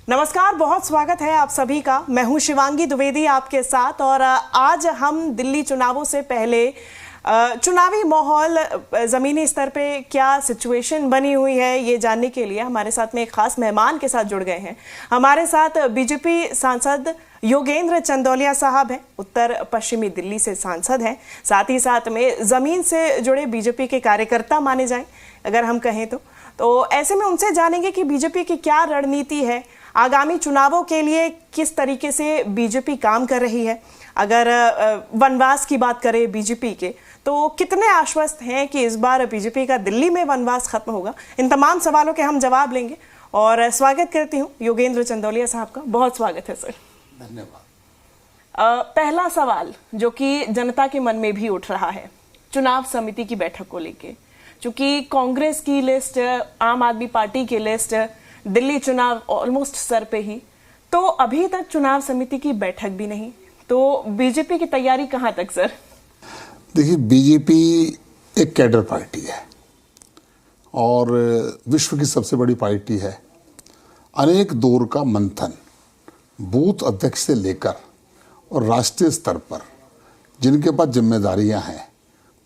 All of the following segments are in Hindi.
नमस्कार, बहुत स्वागत है आप सभी का। मैं हूं शिवांगी द्विवेदी आपके साथ और आज हम दिल्ली चुनावों से पहले चुनावी माहौल ज़मीनी स्तर पे क्या सिचुएशन बनी हुई है ये जानने के लिए हमारे साथ में एक खास मेहमान के साथ जुड़ गए हैं। हमारे साथ बीजेपी सांसद योगेंद्र चंदौलिया साहब हैं, उत्तर पश्चिमी दिल्ली से सांसद हैं, साथ ही साथ में ज़मीन से जुड़े बीजेपी के कार्यकर्ता माने जाएं अगर हम कहें तो ऐसे में उनसे जानेंगे कि बीजेपी की क्या रणनीति है, आगामी चुनावों के लिए किस तरीके से बीजेपी काम कर रही है। अगर वनवास की बात करें बीजेपी के, तो कितने आश्वस्त हैं कि इस बार बीजेपी का दिल्ली में वनवास खत्म होगा। इन तमाम सवालों के हम जवाब लेंगे और स्वागत करती हूँ योगेंद्र चंदौलिया साहब का। बहुत स्वागत है सर। धन्यवाद। पहला सवाल जो कि जनता के मन में भी उठ रहा है, चुनाव समिति की बैठक को लेके, चूंकि कांग्रेस की लिस्ट, आम आदमी पार्टी की लिस्ट, दिल्ली चुनाव ऑलमोस्ट सर पे ही, तो अभी तक चुनाव समिति की बैठक भी नहीं, तो बीजेपी की तैयारी कहां तक सर? देखिए, बीजेपी एक कैडर पार्टी है और विश्व की सबसे बड़ी पार्टी है। अनेक दौर का मंथन बूथ अध्यक्ष से लेकर और राष्ट्रीय स्तर पर जिनके पास जिम्मेदारियां हैं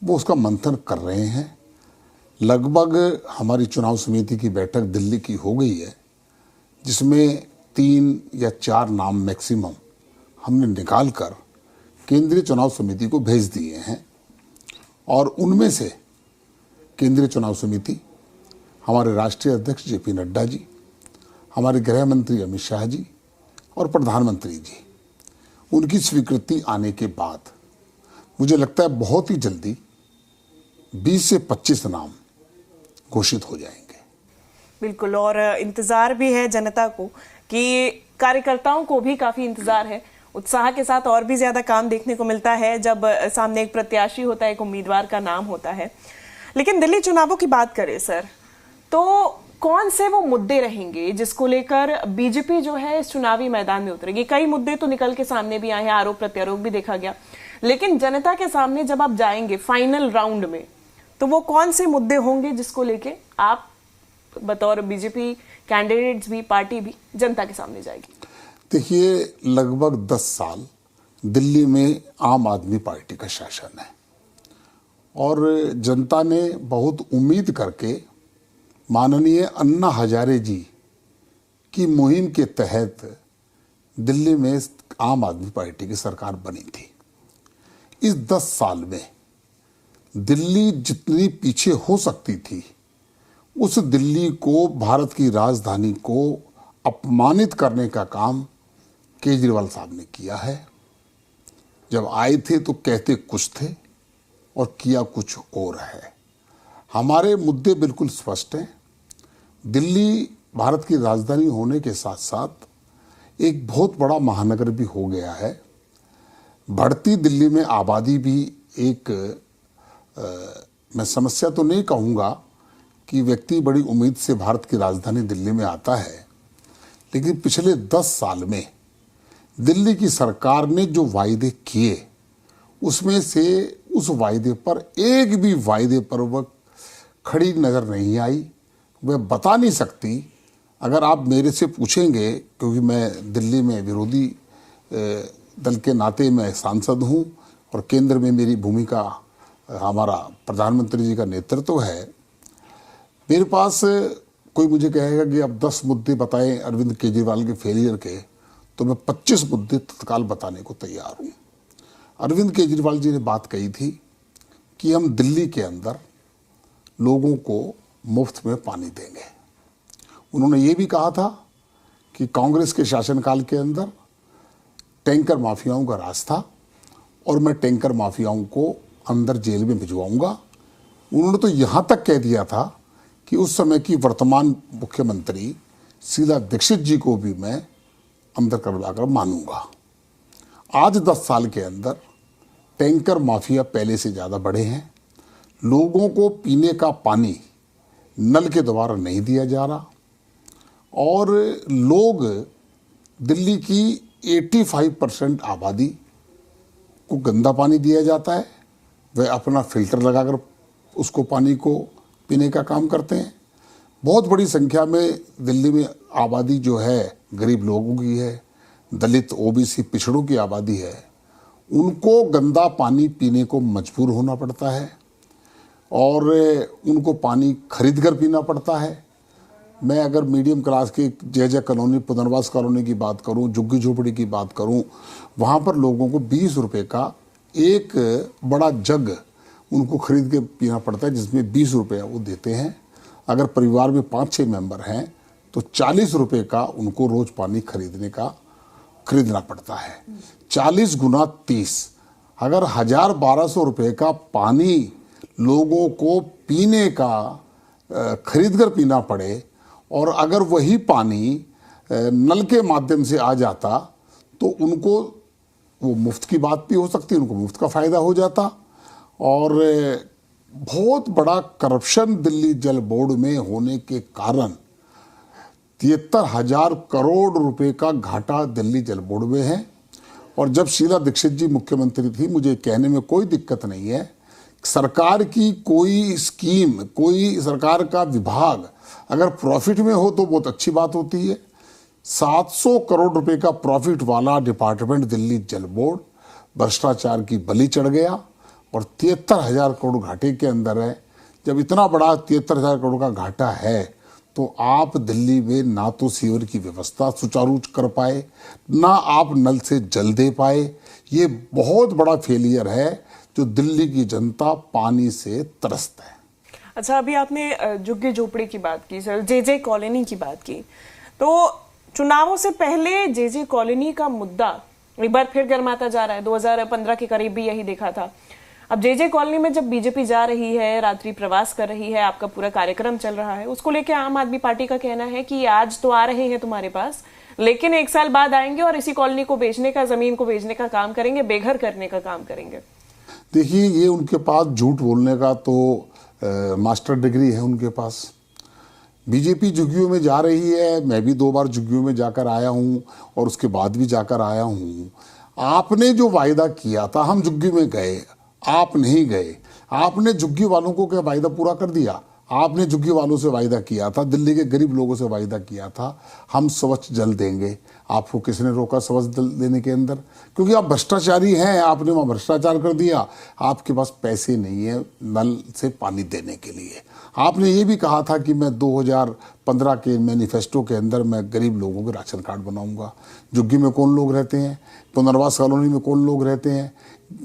वो उसका मंथन कर रहे हैं। लगभग हमारी चुनाव समिति की बैठक दिल्ली की हो गई है, जिसमें 3 या 4 नाम मैक्सिमम हमने निकाल कर केंद्रीय चुनाव समिति को भेज दिए हैं और उनमें से केंद्रीय चुनाव समिति हमारे राष्ट्रीय अध्यक्ष जेपी नड्डा जी, हमारे गृह मंत्री अमित शाह जी और प्रधानमंत्री जी, उनकी स्वीकृति आने के बाद मुझे लगता है बहुत ही जल्दी 20 से 25 नाम घोषित हो जाएंगे। बिल्कुल, और इंतजार भी है जनता को, कि कार्यकर्ताओं को भी काफी इंतजार है, उत्साह के साथ और भी ज्यादा काम देखने को मिलता है जब सामने एक प्रत्याशी होता है, एक उम्मीदवार का नाम होता है। लेकिन दिल्ली चुनावों की बात करें सर, तो कौन से वो मुद्दे रहेंगे जिसको लेकर बीजेपी जो है इस चुनावी मैदान में उतरेगी? कई मुद्दे तो निकल के सामने भी आए हैं, आरोप प्रत्यारोप भी देखा गया, लेकिन जनता के सामने जब आप जाएंगे फाइनल राउंड में, तो वो कौन से मुद्दे होंगे जिसको लेके आप बतौर बीजेपी कैंडिडेट्स भी, पार्टी भी जनता के सामने जाएगी? देखिए, लगभग 10 साल दिल्ली में आम आदमी पार्टी का शासन है और जनता ने बहुत उम्मीद करके माननीय अन्ना हजारे जी की मुहिम के तहत दिल्ली में आम आदमी पार्टी की सरकार बनी थी। इस 10 साल में दिल्ली जितनी पीछे हो सकती थी, उस दिल्ली को, भारत की राजधानी को अपमानित करने का काम केजरीवाल साहब ने किया है। जब आए थे तो कहते कुछ थे और किया कुछ और है। हमारे मुद्दे बिल्कुल स्पष्ट हैं। दिल्ली भारत की राजधानी होने के साथ साथ एक बहुत बड़ा महानगर भी हो गया है। बढ़ती दिल्ली में आबादी भी एक मैं समस्या तो नहीं कहूँगा कि व्यक्ति बड़ी उम्मीद से भारत की राजधानी दिल्ली में आता है, लेकिन पिछले 10 साल में दिल्ली की सरकार ने जो वायदे किए, उसमें से उस वायदे पर एक भी वायदे पर वह खड़ी नज़र नहीं आई। वह बता नहीं सकती। अगर आप मेरे से पूछेंगे, क्योंकि मैं दिल्ली में विरोधी दल के नाते मैं सांसद हूँ और केंद्र में मेरी भूमिका, हमारा प्रधानमंत्री जी का नेतृत्व है, मेरे पास कोई मुझे कहेगा कि अब 10 मुद्दे बताएं अरविंद केजरीवाल के फेलियर के, तो मैं 25 मुद्दे तत्काल बताने को तैयार हूँ। अरविंद केजरीवाल जी ने बात कही थी कि हम दिल्ली के अंदर लोगों को मुफ्त में पानी देंगे। उन्होंने ये भी कहा था कि कांग्रेस के शासनकाल के अंदर टैंकर माफियाओं का राज था और मैं टैंकर माफियाओं को अंदर जेल में भिजवाऊंगा। उन्होंने तो यहाँ तक कह दिया था कि उस समय की वर्तमान मुख्यमंत्री शीला दीक्षित जी को भी मैं अंदर करवाकर मानूंगा। आज 10 साल के अंदर टैंकर माफिया पहले से ज़्यादा बढ़े हैं। लोगों को पीने का पानी नल के द्वारा नहीं दिया जा रहा और लोग, दिल्ली की 85% आबादी को गंदा पानी दिया जाता है। वह अपना फिल्टर लगाकर उसको पानी को पीने का काम करते हैं। बहुत बड़ी संख्या में दिल्ली में आबादी जो है गरीब लोगों की है, दलित ओबीसी पिछड़ों की आबादी है, उनको गंदा पानी पीने को मजबूर होना पड़ता है और उनको पानी खरीद कर पीना पड़ता है। मैं अगर मीडियम क्लास के जय कॉलोनी, पुनर्वास कॉलोनी की बात करूं, झुग्गी झोपड़ी की बात करूं, वहाँ पर लोगों को 20 रुपये का एक बड़ा जग उनको खरीद के पीना पड़ता है, जिसमें 20 रुपये वो देते हैं। अगर परिवार में 5-6 मेंबर हैं तो 40 रुपये का उनको रोज़ पानी खरीदना पड़ता है। 40 गुना 30, अगर 1000-1200 रुपये का पानी लोगों को पीने का खरीद कर पीना पड़े और अगर वही पानी नल के माध्यम से आ जाता तो उनको वो मुफ्त की बात भी हो सकती, उनको मुफ्त का फ़ायदा हो जाता। और बहुत बड़ा करप्शन दिल्ली जल बोर्ड में होने के कारण 73,000 करोड़ रुपए का घाटा दिल्ली जल बोर्ड में है। और जब शीला दीक्षित जी मुख्यमंत्री थी, मुझे कहने में कोई दिक्कत नहीं है, सरकार की कोई स्कीम, कोई सरकार का विभाग अगर प्रॉफिट में हो तो बहुत अच्छी बात होती है। 700 करोड़ रुपए का प्रॉफिट वाला डिपार्टमेंट दिल्ली जल बोर्ड भ्रष्टाचार की बलि चढ़ गया और 73,000 करोड़ घाटे के अंदर है। जब इतना बड़ा 73,000 करोड़ का घाटा है तो आप दिल्ली में ना तो सीवर की व्यवस्था सुचारू कर पाए, ना आप नल से जल दे पाए। ये बहुत बड़ा फेलियर है जो दिल्ली की जनता पानी से त्रस्त है। अच्छा, अभी आपने झुग्गी झोपड़ी की बात की सर, जे कॉलोनी की बात की, तो चुनावों से पहले जे कॉलोनी का मुद्दा एक बार फिर गर्माता जा रहा है। 2015 के करीब भी यही देखा था। अब जे कॉलोनी में जब बीजेपी जा रही है, रात्रि प्रवास कर रही है, आपका पूरा कार्यक्रम चल रहा है, उसको लेकर आम आदमी पार्टी का कहना है कि आज तो आ रहे हैं तुम्हारे पास, लेकिन 1 साल बाद आएंगे और इसी कॉलोनी को बेचने का, जमीन को बेचने का काम करेंगे, बेघर करने का काम करेंगे। देखिए, ये उनके पास झूठ बोलने का तो मास्टर डिग्री है उनके पास। बीजेपी झुग्गियों में जा रही है, मैं भी 2 बार झुग्गियों में जाकर आया हूँ और उसके बाद भी जाकर आया हूँ। आपने जो वायदा किया था, हम झुग्गी में गए, आप नहीं गए। आपने झुग्गी वालों को क्या वायदा पूरा कर दिया? आपने झुग्गी वालों से वायदा किया था, दिल्ली के गरीब लोगों से वायदा किया था, हम स्वच्छ जल देंगे। आपको किसने रोका स्वच्छ जल देने के अंदर? क्योंकि आप भ्रष्टाचारी हैं, आपने वहाँ भ्रष्टाचार कर दिया। आपके पास पैसे नहीं है नल से पानी देने के लिए। आपने ये भी कहा था कि मैं 2015 के मैनिफेस्टो के अंदर मैं गरीब लोगों के राशन कार्ड बनाऊंगा। झुग्गी में कौन लोग रहते हैं? पुनर्वास कॉलोनी में कौन लोग रहते हैं?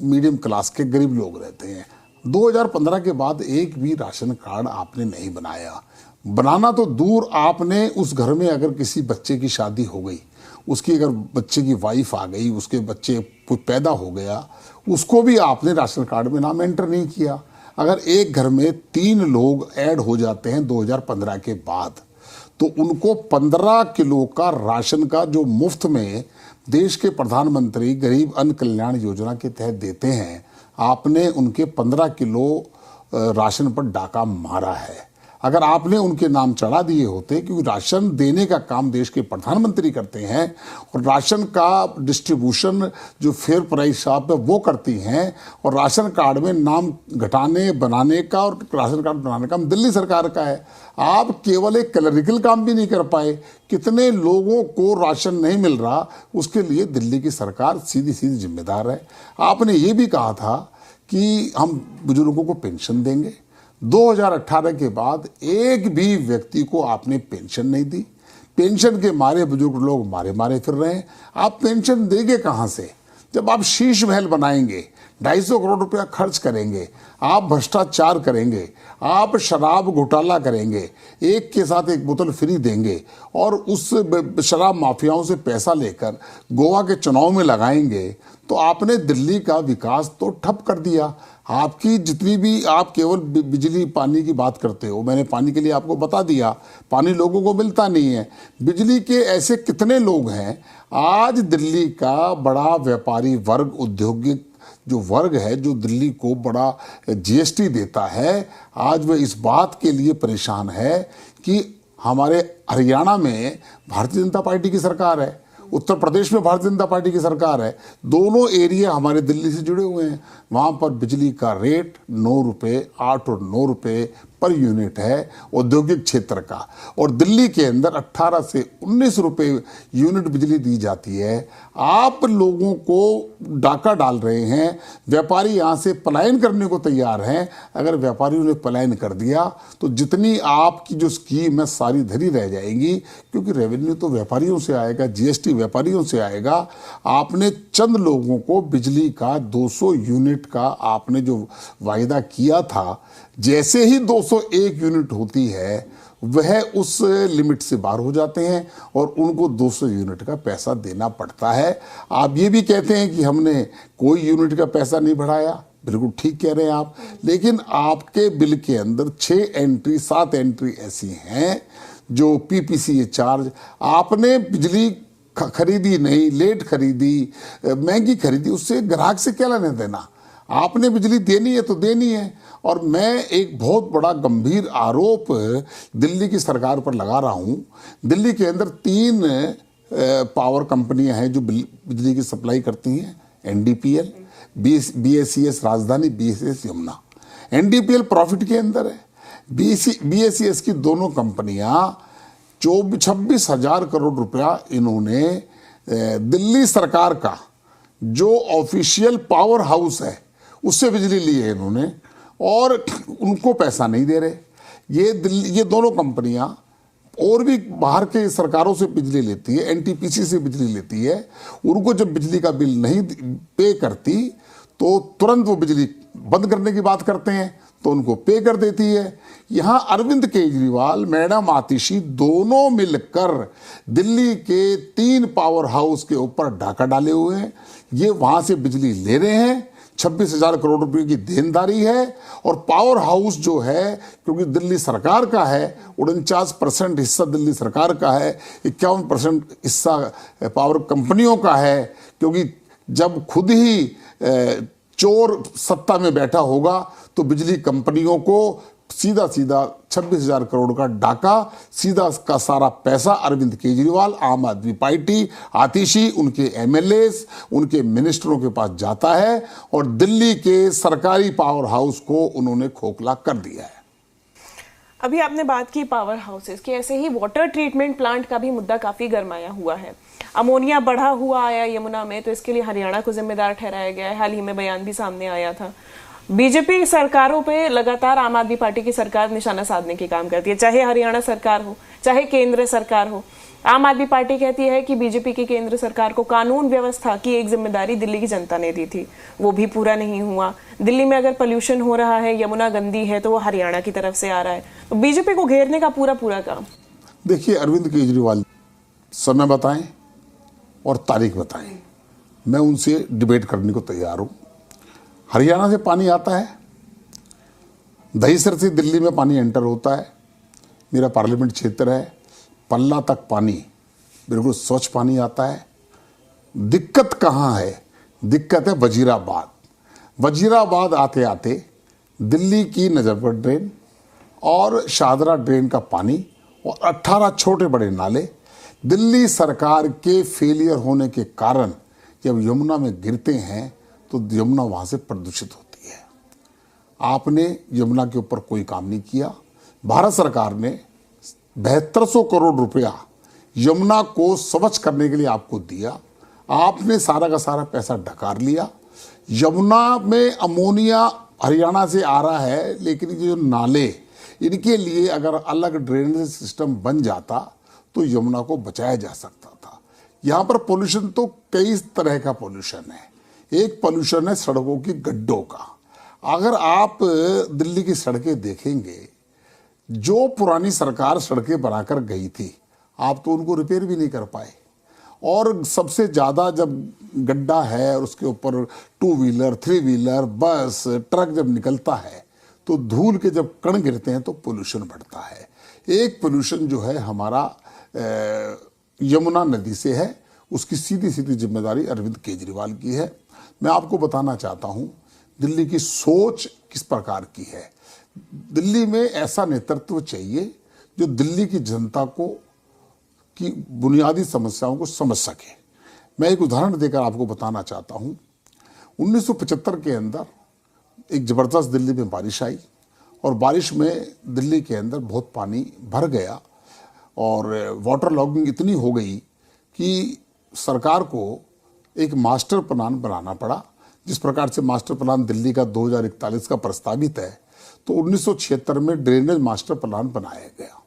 मीडियम क्लास के गरीब लोग रहते हैं। 2015 के बाद एक भी राशन कार्ड आपने नहीं बनाया। बनाना तो दूर, आपने उस घर में अगर किसी बच्चे की शादी हो गई, उसकी अगर बच्चे की वाइफ आ गई, उसके बच्चे कुछ पैदा हो गया, उसको भी आपने राशन कार्ड में नाम एंटर नहीं किया। अगर एक घर में 3 लोग ऐड हो जाते हैं 2015 के बाद, तो उनको 15 किलो का राशन का जो मुफ्त में देश के प्रधानमंत्री गरीब अन्न कल्याण योजना के तहत देते हैं, आपने उनके 15 किलो राशन पर डाका मारा है। अगर आपने उनके नाम चढ़ा दिए होते, क्योंकि राशन देने का काम देश के प्रधानमंत्री करते हैं और राशन का डिस्ट्रीब्यूशन जो फेयर प्राइस शॉप है वो करती हैं, और राशन कार्ड में नाम घटाने बनाने का और राशन कार्ड बनाने का काम दिल्ली सरकार का है। आप केवल एक क्लरिकल काम भी नहीं कर पाए। कितने लोगों को राशन नहीं मिल रहा, उसके लिए दिल्ली की सरकार सीधी सीधी जिम्मेदार है। आपने ये भी कहा था कि हम बुजुर्गों को पेंशन देंगे। 2018 के बाद एक भी व्यक्ति को आपने पेंशन नहीं दी। पेंशन के मारे बुजुर्ग लोग मारे मारे फिर रहे हैं। आप पेंशन देंगे कहाँ से? जब आप शीश महल बनाएंगे, 250 करोड़ रुपया खर्च करेंगे, आप भ्रष्टाचार करेंगे, आप शराब घोटाला करेंगे, एक के साथ एक बोतल फ्री देंगे और उस शराब माफियाओं से पैसा लेकर गोवा के चुनाव में लगाएंगे, तो आपने दिल्ली का विकास तो ठप कर दिया। आपकी जितनी भी, आप केवल बिजली पानी की बात करते हो, मैंने पानी के लिए आपको बता दिया, पानी लोगों को मिलता नहीं है। बिजली के ऐसे कितने लोग हैं? आज दिल्ली का बड़ा व्यापारी वर्ग, औद्योगिक जो वर्ग है, जो दिल्ली को बड़ा जीएसटी देता है, आज वह इस बात के लिए परेशान है कि हमारे हरियाणा में भारतीय जनता पार्टी की सरकार है, उत्तर प्रदेश में भारतीय जनता पार्टी की सरकार है, दोनों एरिया हमारे दिल्ली से जुड़े हुए हैं। वहाँ पर बिजली का रेट 9 रुपये, 8 और 9 रुपये पर यूनिट है औद्योगिक क्षेत्र का, और दिल्ली के अंदर 18 से 19 रुपए यूनिट बिजली दी जाती है। आप लोगों को डाका डाल रहे हैं, व्यापारी यहाँ से पलायन करने को तैयार हैं। अगर व्यापारियों ने पलायन कर दिया तो जितनी आपकी जो स्कीम है सारी धरी रह जाएंगी, क्योंकि रेवेन्यू तो व्यापारियों से आएगा, जीएसटी व्यापारियों से आएगा। आपने चंद लोगों को बिजली का 200 यूनिट का आपने जो वायदा किया था, जैसे ही 201 यूनिट होती है वह उस लिमिट से बाहर हो जाते हैं और उनको 200 यूनिट का पैसा देना पड़ता है। आप ये भी कहते हैं कि हमने कोई यूनिट का पैसा नहीं बढ़ाया, बिल्कुल ठीक कह रहे हैं आप, लेकिन आपके बिल के अंदर 7 एंट्री ऐसी हैं जो पीपीसीए चार्ज, आपने बिजली खरीदी नहीं, लेट खरीदी, महंगी खरीदी, उससे ग्राहक से क्या लेना देना। आपने बिजली देनी है तो देनी है। और मैं एक बहुत बड़ा गंभीर आरोप दिल्ली की सरकार पर लगा रहा हूं। दिल्ली के अंदर 3 पावर कंपनियां हैं जो बिजली की सप्लाई करती हैं, एनडीपीएल, बीएसईएस राजधानी, बीएसईएस यमुना। एनडीपीएल प्रॉफिट के अंदर है, बीएसईएस की दोनों कंपनियां 26,000 करोड़ रुपया इन्होंने दिल्ली सरकार का जो ऑफिशियल पावर हाउस है उससे बिजली ली है इन्होंने, और उनको पैसा नहीं दे रहे। ये दोनों कंपनियां और भी बाहर के सरकारों से बिजली लेती है, एनटीपीसी से बिजली लेती है। उनको जब बिजली का बिल नहीं पे करती तो तुरंत वो बिजली बंद करने की बात करते हैं, तो उनको पे कर देती है। यहां अरविंद केजरीवाल, मैडम आतिशी दोनों मिलकर दिल्ली के 3 पावर हाउस के ऊपर डाका डाले हुए हैं। ये वहां से बिजली ले रहे हैं, 26,000 करोड़ रुपए की देनदारी है। और पावर हाउस जो है, क्योंकि दिल्ली सरकार का है, 49% हिस्सा दिल्ली सरकार का है, 51% हिस्सा पावर कंपनियों का है, क्योंकि जब खुद ही चोर सत्ता में बैठा होगा तो बिजली कंपनियों को सीधा 26,000 करोड़ का डाका, सीधा का सारा पैसा अरविंद केजरीवाल, आम आदमी पार्टी, आतिशी, उनके एमएलएस, उनके मिनिस्टरों के पास जाता है और दिल्ली के सरकारी पावर हाउस को उन्होंने खोखला कर दिया है। अभी आपने बात की पावर हाउसेस की, ऐसे ही वाटर ट्रीटमेंट प्लांट का भी मुद्दा काफी गरमाया हुआ है। अमोनिया बढ़ा हुआ आया यमुना में, तो इसके लिए हरियाणा को जिम्मेदार ठहराया गया है। हाल ही में बयान भी सामने आया था। बीजेपी सरकारों पे लगातार आम आदमी पार्टी की सरकार निशाना साधने की काम करती है, चाहे हरियाणा सरकार हो, चाहे केंद्र सरकार हो। आम आदमी पार्टी कहती है कि बीजेपी की केंद्र सरकार को कानून व्यवस्था की एक जिम्मेदारी दिल्ली की जनता ने दी थी, वो भी पूरा नहीं हुआ। दिल्ली में अगर पोल्यूशन हो रहा है, यमुना गंदी है, तो वो हरियाणा की तरफ से आ रहा है। तो बीजेपी को घेरने का पूरा काम। देखिए, अरविंद केजरीवाल समय बताएं और तारीख बताएं, मैं उनसे डिबेट करने को तैयार हूं। हरियाणा से पानी आता है, दहीसर से दिल्ली में पानी एंटर होता है, मेरा पार्लियामेंट क्षेत्र है, पल्ला तक पानी बिल्कुल स्वच्छ पानी आता है। दिक्कत कहाँ है? दिक्कत है वजीराबाद। वजीराबाद आते आते दिल्ली की नजफगढ़ ड्रेन और शाहदरा ड्रेन का पानी और 18 छोटे बड़े नाले दिल्ली सरकार के फेलियर होने के कारण जब यमुना में गिरते हैं तो यमुना वहां से प्रदूषित होती है। आपने यमुना के ऊपर कोई काम नहीं किया। भारत सरकार ने 7200 करोड़ रुपया यमुना को स्वच्छ करने के लिए आपको दिया, आपने सारा का सारा पैसा ढकार लिया। यमुना में अमोनिया हरियाणा से आ रहा है, लेकिन ये जो नाले, इनके लिए अगर अलग ड्रेनेज सिस्टम बन जाता तो यमुना को बचाया जा सकता था। यहाँ पर पोल्यूशन तो कई तरह का पोल्यूशन है। एक पोल्यूशन है सड़कों की गड्ढों का। अगर आप दिल्ली की सड़कें देखेंगे, जो पुरानी सरकार सड़कें बनाकर गई थी, आप तो उनको रिपेयर भी नहीं कर पाए। और सबसे ज़्यादा जब गड्ढा है और उसके ऊपर 2 व्हीलर, 3 व्हीलर, बस, ट्रक जब निकलता है तो धूल के जब कण गिरते हैं तो पोल्यूशन बढ़ता है। एक पोल्यूशन जो है हमारा यमुना नदी से है, उसकी सीधी सीधी जिम्मेदारी अरविंद केजरीवाल की है। मैं आपको बताना चाहता हूं दिल्ली की सोच किस प्रकार की है। दिल्ली में ऐसा नेतृत्व चाहिए जो दिल्ली की जनता को की बुनियादी समस्याओं को समझ सके। मैं एक उदाहरण देकर आपको बताना चाहता हूं। 1975 के अंदर एक जबरदस्त दिल्ली में बारिश आई और बारिश में दिल्ली के अंदर बहुत पानी भर गया और वाटर लॉगिंग इतनी हो गई कि सरकार को एक मास्टर प्लान बनाना पड़ा। जिस प्रकार से मास्टर प्लान दिल्ली का 2041 का प्रस्तावित है, तो 1976 में ड्रेनेज मास्टर प्लान बनाया गया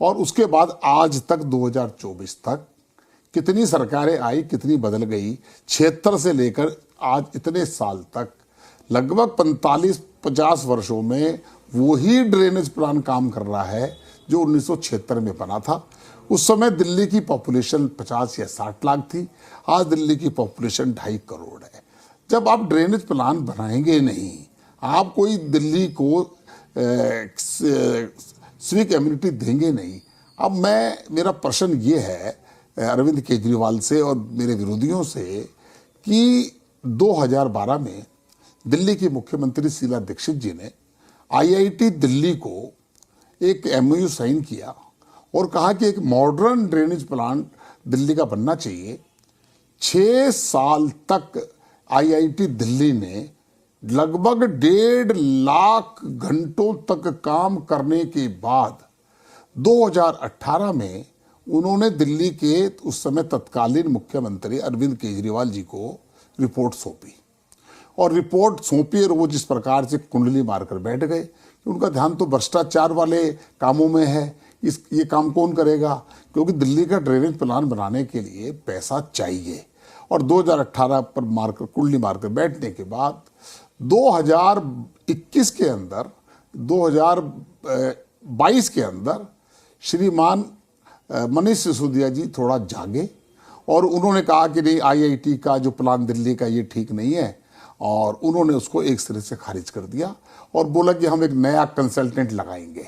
और उसके बाद आज तक 2024 तक कितनी सरकारें आई, कितनी बदल गई, 76 से लेकर आज इतने साल तक लगभग 45-50 वर्षों में वही ड्रेनेज प्लान काम कर रहा है जो 1976 में बना था। उस समय दिल्ली की पॉपुलेशन 50 या 60 लाख थी, आज दिल्ली की पॉपुलेशन 2.5 करोड़ है। जब आप ड्रेनेज प्लान बनाएंगे नहीं, आप कोई दिल्ली को सिविक एम्यूनिटी देंगे नहीं। अब मेरा प्रश्न ये है अरविंद केजरीवाल से और मेरे विरोधियों से कि 2012 में दिल्ली की मुख्यमंत्री शीला दीक्षित जी ने आईआईटी दिल्ली को एक एमओयू साइन किया और कहा कि एक मॉडर्न ड्रेनेज प्लांट दिल्ली का बनना चाहिए। 6 साल तक आईआईटी दिल्ली ने लगभग 1.5 लाख घंटों तक काम करने के बाद 2018 में उन्होंने दिल्ली के उस समय तत्कालीन मुख्यमंत्री अरविंद केजरीवाल जी को रिपोर्ट सौंपी और रिपोर्ट सौंपी और वो जिस प्रकार से कुंडली मारकर बैठ गए कि उनका ध्यान तो भ्रष्टाचार वाले कामों में है। ये काम कौन करेगा, क्योंकि दिल्ली का ड्रेनेज प्लान बनाने के लिए पैसा चाहिए। और 2018 पर मारकर कुंडली मारकर बैठने के बाद 2021 के अंदर 2022 के अंदर श्रीमान मनीष सिसोदिया जी थोड़ा जागे और उन्होंने कहा कि नहीं, आईआईटी का जो प्लान दिल्ली का ये ठीक नहीं है और उन्होंने उसको एक सिरे से खारिज कर दिया और बोला कि हम एक नया कंसल्टेंट लगाएंगे।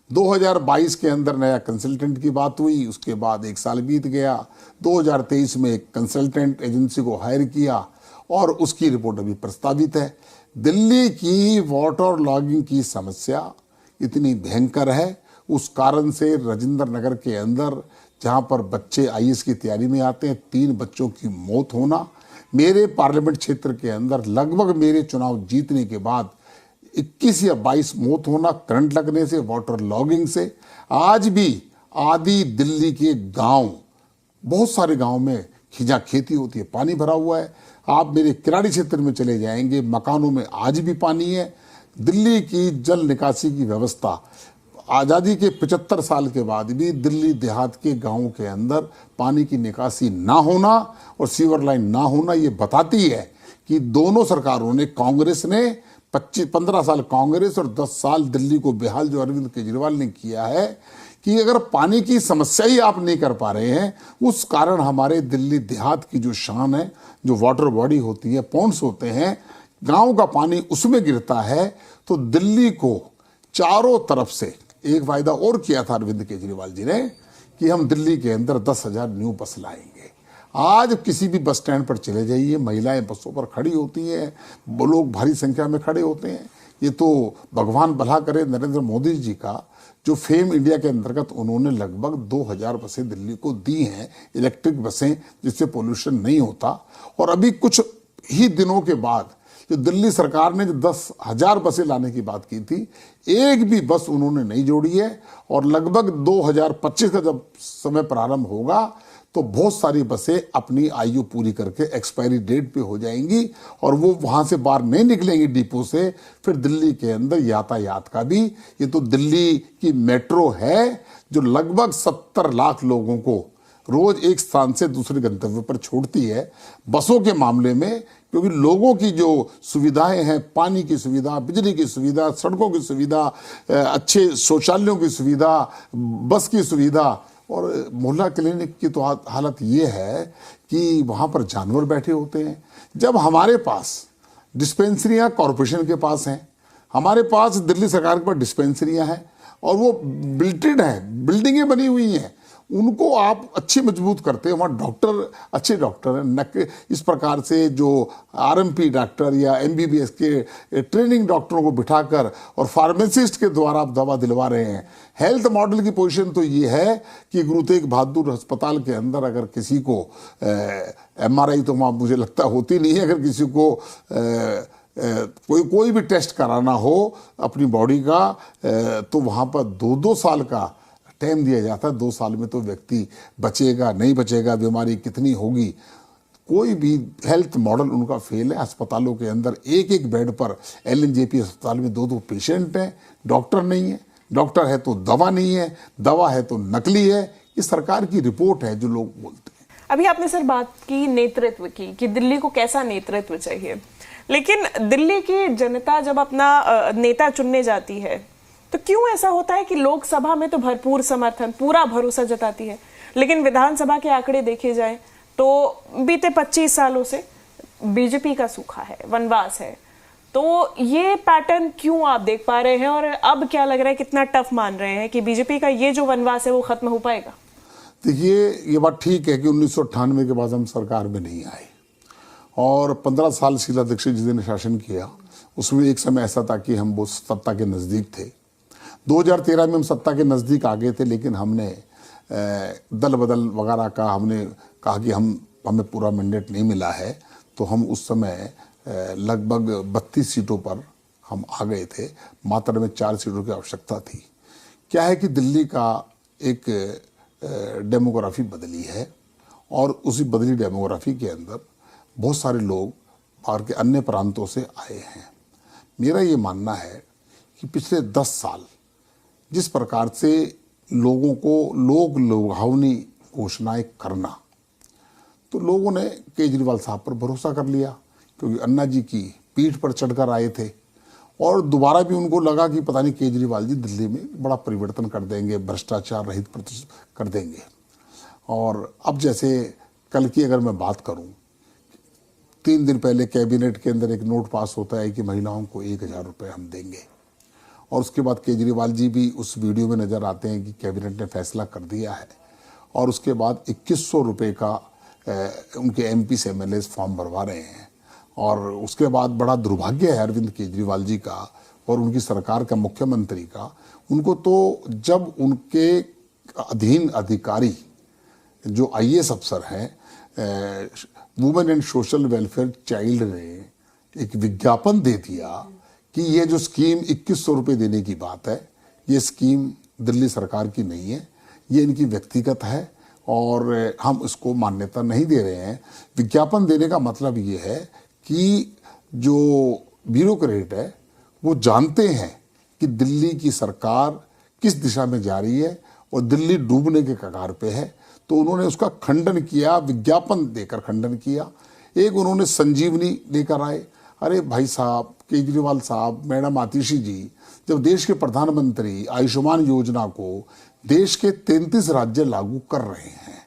2022 के अंदर नया कंसल्टेंट की बात हुई, उसके बाद 1 साल बीत गया। 2023 में एक कंसल्टेंट एजेंसी को हायर किया और उसकी रिपोर्ट अभी प्रस्तावित है। दिल्ली की वाटर लॉगिंग की समस्या इतनी भयंकर है, उस कारण से राजेंद्र नगर के अंदर जहां पर बच्चे आईएएस की तैयारी में आते हैं, 3 बच्चों की मौत होना, मेरे पार्लियामेंट क्षेत्र के अंदर लगभग मेरे चुनाव जीतने के बाद 21 या 22 मौत होना करंट लगने से, वाटर लॉगिंग से। आज भी आदि दिल्ली के गांव, बहुत सारे गांव में जहाँ खेती होती है पानी भरा हुआ है। आप मेरे किराड़ी क्षेत्र में चले जाएंगे, मकानों में आज भी पानी है। दिल्ली की जल निकासी की व्यवस्था आज़ादी के 75 साल के बाद भी दिल्ली देहात के गांवों के अंदर पानी की निकासी ना होना और सीवर लाइन ना होना, ये बताती है कि दोनों सरकारों ने, कांग्रेस ने 15 साल कांग्रेस और 10 साल दिल्ली को बेहाल जो अरविंद केजरीवाल ने किया है, कि अगर पानी की समस्या ही आप नहीं कर पा रहे हैं, उस कारण हमारे दिल्ली देहात की जो शान है, जो वाटर बॉडी होती है, पॉन्ड्स होते हैं, गांव का पानी उसमें गिरता है। तो दिल्ली को चारों तरफ से एक वायदा और किया था अरविंद केजरीवाल जी ने कि हम दिल्ली के अंदर 10,000 न्यू बस लाएंगे। आज किसी भी बस स्टैंड पर चले जाइए, महिलाएं बसों पर खड़ी होती हैं, लोग भारी संख्या में खड़े होते हैं। ये तो भगवान भला करे, नरेंद्र मोदी जी का जो फेम इंडिया के अंतर्गत उन्होंने लगभग 2,000 बसें दिल्ली को दी हैं, इलेक्ट्रिक बसें, जिससे पोल्यूशन नहीं होता। और अभी कुछ ही दिनों के बाद जो दिल्ली सरकार ने जो 10,000 बसें लाने की बात की थी, एक भी बस उन्होंने नहीं जोड़ी है। और लगभग 2025 का जब समय प्रारंभ होगा तो बहुत सारी बसें अपनी आयु पूरी करके एक्सपायरी डेट पे हो जाएंगी और वो वहां से बाहर नहीं निकलेंगी डिपो से। फिर दिल्ली के अंदर यातायात का भी, ये तो दिल्ली की मेट्रो है जो लगभग 70 लाख लोगों को रोज एक स्थान से दूसरे गंतव्य पर छोड़ती है। बसों के मामले में, क्योंकि लोगों की जो सुविधाएं हैं, पानी की सुविधा, बिजली की सुविधा, सड़कों की सुविधा, अच्छे शौचालयों की सुविधा, बस की सुविधा, और मोहल्ला क्लिनिक की तो हालत ये है कि वहाँ पर जानवर बैठे होते हैं। जब हमारे पास डिस्पेंसरियाँ कॉरपोरेशन के पास हैं, हमारे पास दिल्ली सरकार के पास डिस्पेंसरियाँ हैं और वो बिल्टेड हैं, बिल्डिंगें बनी हुई हैं, उनको आप अच्छी मजबूत करते हैं, वहाँ डॉक्टर अच्छे डॉक्टर हैं, न इस प्रकार से जो आरएमपी डॉक्टर या एमबीबीएस के ट्रेनिंग डॉक्टरों को बिठाकर और फार्मासिस्ट के द्वारा आप दवा दिलवा रहे हैं। हेल्थ मॉडल की पोजीशन तो ये है कि गुरु तेग बहादुर अस्पताल के अंदर अगर किसी को एमआरआई तो वहाँ मुझे लगता होती नहीं है, अगर किसी को कोई भी टेस्ट कराना हो अपनी बॉडी का, तो वहाँ पर 2-2 साल का टाइम दिया जाता है। 2 साल में तो व्यक्ति बचेगा नहीं बचेगा, बीमारी कितनी होगी, कोई भी हेल्थ मॉडल उनका फेल है। अस्पतालों के अंदर एक बेड पर LNJP अस्पताल में 2-2 पेशेंट हैं, डॉक्टर नहीं है, डॉक्टर है तो दवा नहीं है, दवा है तो नकली है। ये सरकार की रिपोर्ट है जो लोग बोलते हैं। अभी आपने सर बात की नेतृत्व की कि दिल्ली को कैसा नेतृत्व चाहिए, लेकिन दिल्ली की जनता जब अपना नेता चुनने जाती है तो क्यों ऐसा होता है कि लोकसभा में तो भरपूर समर्थन, पूरा भरोसा जताती है, लेकिन विधानसभा के आंकड़े देखे जाएं तो बीते 25 सालों से बीजेपी का सूखा है, वनवास है। तो ये पैटर्न क्यों आप देख पा रहे हैं और अब क्या लग रहा है, कितना टफ मान रहे हैं कि बीजेपी का ये जो वनवास है वो खत्म हो पाएगा? देखिए, ये बात ठीक है कि 1998 के बाद हम सरकार में नहीं आए और 15 साल शीला दीक्षित जी ने शासन किया। उसमें एक समय ऐसा था कि हम वो सत्ता के नज़दीक थे। 2013 में हम सत्ता के नज़दीक आ गए थे, लेकिन हमने दल बदल वगैरह का हमने कहा कि हमें पूरा मैंडेट नहीं मिला है, तो हम उस समय लगभग 32 सीटों पर हम आ गए थे। मात्र में 4 सीटों की आवश्यकता थी। क्या है कि दिल्ली का एक डेमोग्राफी बदली है और उसी बदली डेमोग्राफी के अंदर बहुत सारे लोग बाहर के अन्य प्रांतों से आए हैं। मेरा ये मानना है कि पिछले 10 साल जिस प्रकार से लोगों को लुभावनी घोषणाएं करना, तो लोगों ने केजरीवाल साहब पर भरोसा कर लिया क्योंकि अन्ना जी की पीठ पर चढ़कर आए थे और दोबारा भी उनको लगा कि पता नहीं केजरीवाल जी दिल्ली में बड़ा परिवर्तन कर देंगे, भ्रष्टाचार रहित प्रदेश कर देंगे। और अब जैसे कल की अगर मैं बात करूं, 3 दिन पहले कैबिनेट के अंदर एक नोट पास होता है कि महिलाओं को 1000 रुपये हम देंगे और उसके बाद केजरीवाल जी भी उस वीडियो में नज़र आते हैं कि कैबिनेट ने फैसला कर दिया है और उसके बाद 2100 रुपये का उनके MPs MLAs फॉर्म भरवा रहे हैं। और उसके बाद बड़ा दुर्भाग्य है अरविंद केजरीवाल जी का और उनकी सरकार का, मुख्यमंत्री का। उनको तो जब उनके अधीन अधिकारी जो IAS अफसर हैं, women and social welfare child ने एक विज्ञापन दे दिया कि ये जो स्कीम 2100 रुपये देने की बात है, ये स्कीम दिल्ली सरकार की नहीं है, ये इनकी व्यक्तिगत है और हम इसको मान्यता नहीं दे रहे हैं। विज्ञापन देने का मतलब ये है कि जो ब्यूरोक्रेट है वो जानते हैं कि दिल्ली की सरकार किस दिशा में जा रही है और दिल्ली डूबने के कगार पे है, तो उन्होंने उसका खंडन किया, विज्ञापन देकर खंडन किया। एक उन्होंने संजीवनी लेकर आए। अरे भाई साहब, केजरीवाल साहब, मैडम आतिशी जी, जब देश के प्रधानमंत्री आयुष्मान योजना को देश के 33 राज्य लागू कर रहे हैं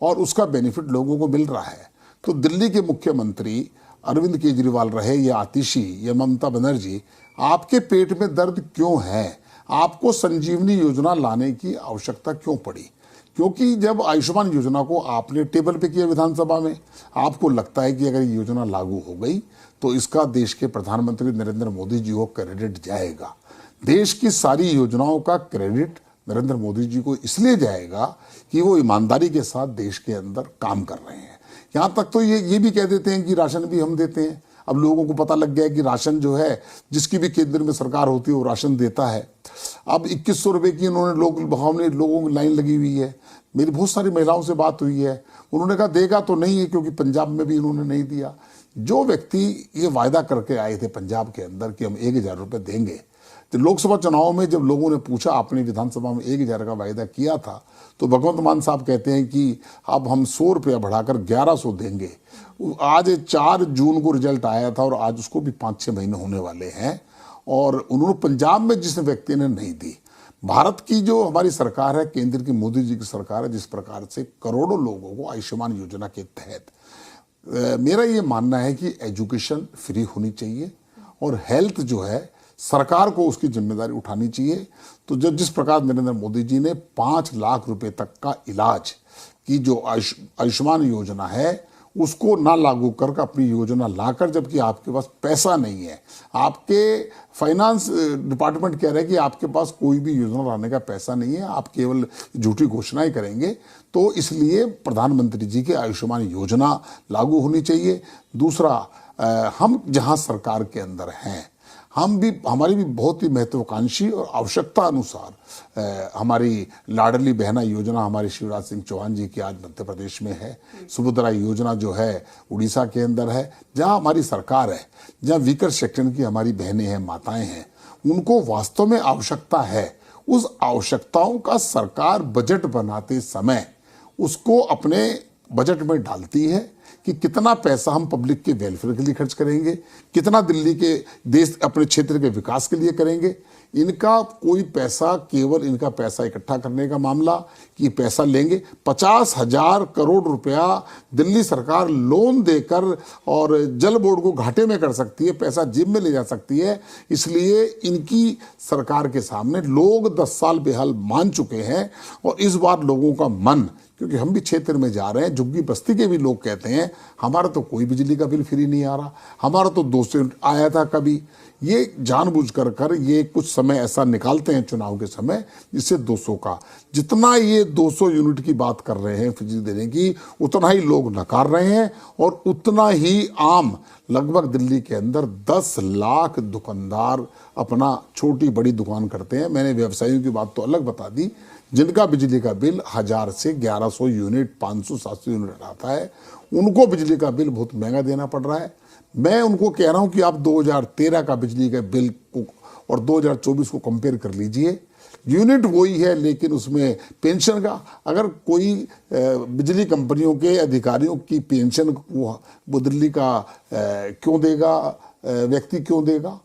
और उसका बेनिफिट लोगों को मिल रहा है, तो दिल्ली के मुख्यमंत्री अरविंद केजरीवाल रहे या आतिशी या ममता बनर्जी, आपके पेट में दर्द क्यों है? आपको संजीवनी योजना लाने की आवश्यकता क्यों पड़ी? क्योंकि जब आयुष्मान योजना को आपने टेबल पे किया विधानसभा में, आपको लगता है कि अगर ये योजना लागू हो गई तो इसका देश के प्रधानमंत्री नरेंद्र मोदी जी को क्रेडिट जाएगा। देश की सारी योजनाओं का क्रेडिट नरेंद्र मोदी जी को इसलिए जाएगा कि वो ईमानदारी के साथ देश के अंदर काम कर रहे हैं। यहाँ तक तो ये भी कह देते हैं कि राशन भी हम देते हैं। अब लोगों को पता लग गया कि राशन जो है, जिसकी भी केंद्र में सरकार होती है वो राशन देता है। अब 2100 रुपये की इन्होंने लोगों की लाइन लगी हुई है। मेरी बहुत सारी महिलाओं से बात हुई है, उन्होंने कहा देगा तो नहीं है, क्योंकि पंजाब में भी इन्होंने नहीं दिया। जो व्यक्ति ये वायदा करके आए थे पंजाब के अंदर कि हम 1000 रुपये देंगे, तो लोकसभा चुनाव में जब लोगों ने पूछा आपने विधानसभा में 1000 का वायदा किया था, तो भगवंत मान साहब कहते हैं कि अब हम 100 रुपया बढ़ाकर 1100 देंगे। आज 4 जून को रिजल्ट आया था और आज उसको भी 5-6 महीने होने वाले हैं और उन्होंने पंजाब में जिस व्यक्ति ने नहीं दी। भारत की जो हमारी सरकार है, केंद्र की मोदी जी की सरकार है, जिस प्रकार से करोड़ों लोगों को आयुष्मान योजना के तहत, मेरा ये मानना है कि एजुकेशन फ्री होनी चाहिए और हेल्थ जो है सरकार को उसकी जिम्मेदारी उठानी चाहिए। तो जब जिस प्रकार नरेंद्र मोदी जी ने 5 लाख रुपए तक का इलाज की जो आयुष्मान योजना है उसको ना लागू करके अपनी योजना लाकर, जबकि आपके पास पैसा नहीं है, आपके फाइनेंस डिपार्टमेंट कह रहे हैं कि आपके पास कोई भी योजना लाने का पैसा नहीं है, आप केवल झूठी घोषणाएं करेंगे, तो इसलिए प्रधानमंत्री जी की आयुष्मान योजना लागू होनी चाहिए। दूसरा, हम जहां सरकार के अंदर हैं, हम भी, हमारी भी बहुत ही महत्वाकांक्षी और आवश्यकता अनुसार हमारी लाडली बहना योजना हमारे शिवराज सिंह चौहान जी की आज मध्य प्रदेश में है। सुभद्रा योजना जो है उड़ीसा के अंदर है। जहां हमारी सरकार है, जहां वीकर सेक्शन की हमारी बहनें हैं, माताएं हैं, उनको वास्तव में आवश्यकता है, उस आवश्यकताओं का सरकार बजट बनाते समय उसको अपने बजट में डालती है कि कितना पैसा हम पब्लिक के वेलफेयर के लिए खर्च करेंगे, कितना दिल्ली के देश अपने क्षेत्र के विकास के लिए करेंगे। इनका कोई पैसा, केवल इनका पैसा इकट्ठा करने का मामला कि पैसा लेंगे, 50,000 करोड़ रुपया दिल्ली सरकार लोन देकर और जल बोर्ड को घाटे में कर सकती है, पैसा जेब में ले जा सकती है। इसलिए इनकी सरकार के सामने लोग 10 साल बेहाल मान चुके हैं और इस बार लोगों का मन, क्योंकि हम भी क्षेत्र में जा रहे हैं, झुग्गी बस्ती के भी लोग कहते हैं हमारा तो कोई बिजली का बिल फ्री नहीं आ रहा, हमारा तो 200 यूनिट आया था कभी। ये जानबूझकर ये कुछ समय ऐसा निकालते हैं चुनाव के समय जिससे 200 का, जितना ये 200 यूनिट की बात कर रहे हैं फ्री देने की, उतना ही लोग नकार रहे हैं और उतना ही आम लगभग दिल्ली के अंदर 10 लाख दुकानदार अपना छोटी बड़ी दुकान करते हैं। मैंने व्यवसायियों की बात तो अलग बता दी, जिनका बिजली का बिल 1000 से 1100 यूनिट, 500-700 यूनिट आता है, उनको बिजली का बिल बहुत महंगा देना पड़ रहा है। मैं उनको कह रहा हूं कि आप 2013 का बिजली का बिल को और 2024 को कंपेयर कर लीजिए। यूनिट वही है, लेकिन उसमें पेंशन का, अगर कोई बिजली कंपनियों के अधिकारियों की पेंशन वो दिल्ली का क्यों देगा, व्यक्ति क्यों देगा,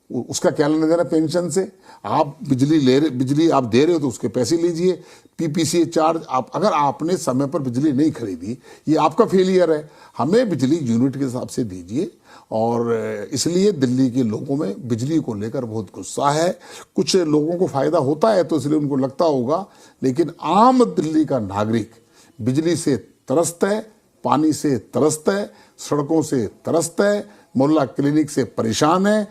उसका क्या लेना देना पेंशन से। आप बिजली आप दे रहे हो तो उसके पैसे लीजिए। पीपीसी चार्ज आप, अगर आपने समय पर बिजली नहीं खरीदी, ये आपका फेलियर है। हमें बिजली यूनिट के हिसाब से दीजिए। और इसलिए दिल्ली के लोगों में बिजली को लेकर बहुत गुस्सा है। कुछ लोगों को फायदा होता है तो इसलिए उनको लगता होगा, लेकिन आम दिल्ली का नागरिक बिजली से त्रस्त है, पानी से त्रस्त है, सड़कों से त्रस्त है, मोहल्ला क्लिनिक से परेशान है,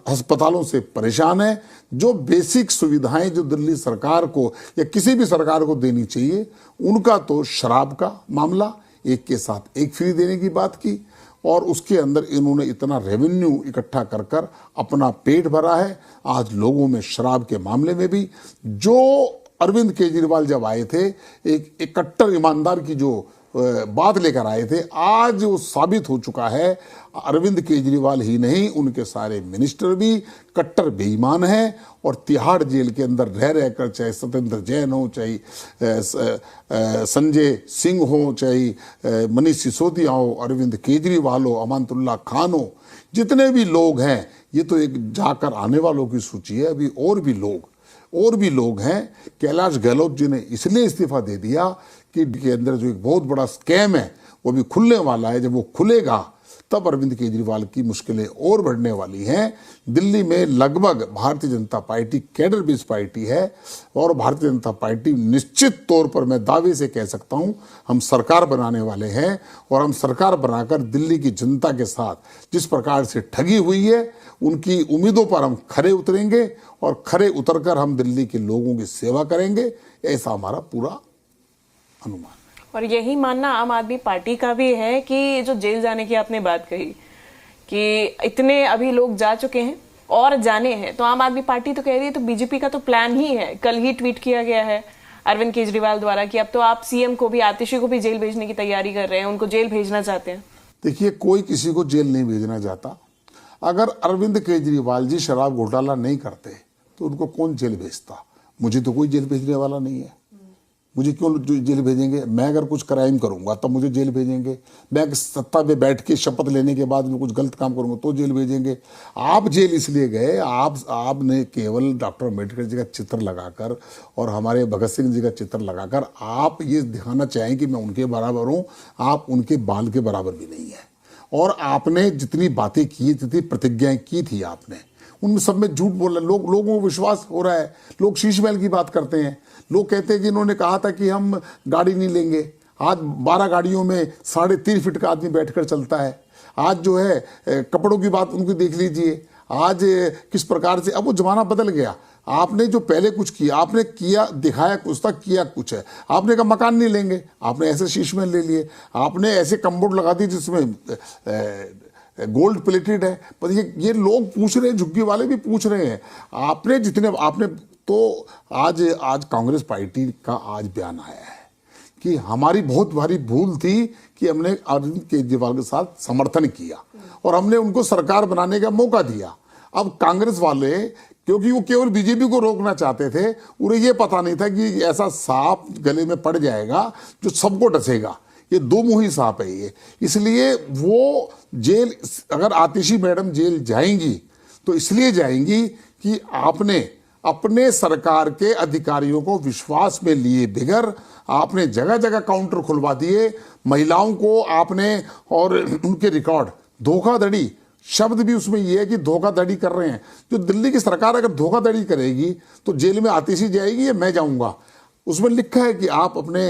अस्पतालों से परेशान है। जो बेसिक सुविधाएं जो दिल्ली सरकार को या किसी भी सरकार को देनी चाहिए, उनका तो शराब का मामला, एक के साथ एक फ्री देने की बात की और उसके अंदर इन्होंने इतना रेवेन्यू इकट्ठा कर कर अपना पेट भरा है। आज लोगों में शराब के मामले में भी, जो अरविंद केजरीवाल जब आए थे एक कट्टर ईमानदार की जो बात लेकर आए थे, आज वो साबित हो चुका है। अरविंद केजरीवाल ही नहीं, उनके सारे मिनिस्टर भी कट्टर बेईमान हैं और तिहाड़ जेल के अंदर रह रहकर, चाहे सत्येंद्र जैन हो, चाहे संजय सिंह हो, चाहे मनीष सिसोदिया हो, अरविंद केजरीवाल हो, अमानतुल्लाह खान हो, जितने भी लोग हैं, ये तो एक जाकर आने वालों की सूची है। अभी और भी लोग हैं। कैलाश गहलोत जी ने इसलिए इस्तीफा दे दिया कि के अंदर जो एक बहुत बड़ा स्कैम है वो भी खुलने वाला है। जब वो खुलेगा तब अरविंद केजरीवाल की मुश्किलें और बढ़ने वाली हैं। दिल्ली में लगभग Bharatiya Janata party cadre based party है और भारतीय जनता पार्टी निश्चित तौर पर मैं दावे से कह सकता हूं, हम सरकार बनाने वाले हैं और हम सरकार बनाकर दिल्ली की जनता के साथ जिस प्रकार से ठगी हुई है, उनकी उम्मीदों पर हम खरे उतरेंगे और खरे उतरकर हम दिल्ली के लोगों की सेवा करेंगे। ऐसा हमारा पूरा अनुमान। और यही मानना आम आदमी पार्टी का भी है कि जो जेल जाने की आपने बात कही कि इतने अभी लोग जा चुके हैं और जाने हैं, तो आम आदमी पार्टी तो कह रही है तो बीजेपी का तो प्लान ही है। कल ही ट्वीट किया गया है अरविंद केजरीवाल द्वारा कि अब तो आप सीएम को भी, आतिशी को भी जेल भेजने की तैयारी कर रहे हैं, उनको जेल भेजना चाहते हैं। देखिए, कोई किसी को जेल नहीं भेजना चाहता। अगर अरविंद केजरीवाल जी शराब घोटाला नहीं करते तो उनको कौन जेल भेजता। मुझे तो कोई जेल भेजने वाला नहीं है। मुझे क्यों जेल भेजेंगे? मैं अगर कुछ क्राइम करूंगा तब मुझे जेल भेजेंगे। मैं सत्ता पे बैठ के शपथ लेने के बाद में कुछ गलत काम करूंगा तो जेल भेजेंगे। आप जेल इसलिए गए, आपने केवल डॉक्टर अम्बेडकर जी का चित्र लगाकर और हमारे भगत सिंह जी का चित्र लगाकर आप ये दिखाना चाहें कि मैं उनके बराबर हूं। आप उनके बाल के बराबर भी नहीं है। और आपने जितनी बातें की, जितनी प्रतिज्ञाएं की थी आपने, उनमें सब में झूठ बोल रहे लोगों को विश्वास हो रहा है। लोग शीश महल की बात करते हैं। लोग कहते हैं कि इन्होंने कहा था कि हम गाड़ी नहीं लेंगे। आज 12 गाड़ियों में 3.5 फीट का आदमी बैठकर चलता है। आज जो है कपड़ों की बात उनको देख लीजिए। आज किस प्रकार से, अब वो जमाना बदल गया। आपने जो पहले कुछ किया, आपने किया, दिखाया कुछ था, किया कुछ है। आपने कहा मकान नहीं लेंगे, आपने ऐसे शीश महल ले लिए। आपने ऐसे कम्बोर्ड लगा दी जिसमें गोल्ड प्लेटेड है। पर ये लोग पूछ रहे हैं, झुग्गी वाले भी पूछ रहे हैं। आपने तो आज कांग्रेस पार्टी का आज बयान आया है कि हमारी बहुत भारी भूल थी कि हमने अरविंद केजरीवाल के साथ समर्थन किया और हमने उनको सरकार बनाने का मौका दिया। अब कांग्रेस वाले, क्योंकि वो केवल बीजेपी को रोकना चाहते थे, उन्हें ये पता नहीं था कि ऐसा सांप गले में पड़ जाएगा जो सबको डसेगा। ये दो मुही सांप है ये। इसलिए वो जेल, अगर आतिशी मैडम जेल जाएंगी तो इसलिए जाएंगी कि आपने अपने सरकार के अधिकारियों को विश्वास में लिए बगैर आपने जगह जगह काउंटर खुलवा दिए, महिलाओं को आपने, और उनके रिकॉर्ड, धोखाधड़ी शब्द भी उसमें यह है कि धोखाधड़ी कर रहे हैं। जो दिल्ली की सरकार अगर धोखाधड़ी करेगी तो जेल में आतिशी जाएगी या मैं जाऊंगा। उसमें लिखा है कि आप अपने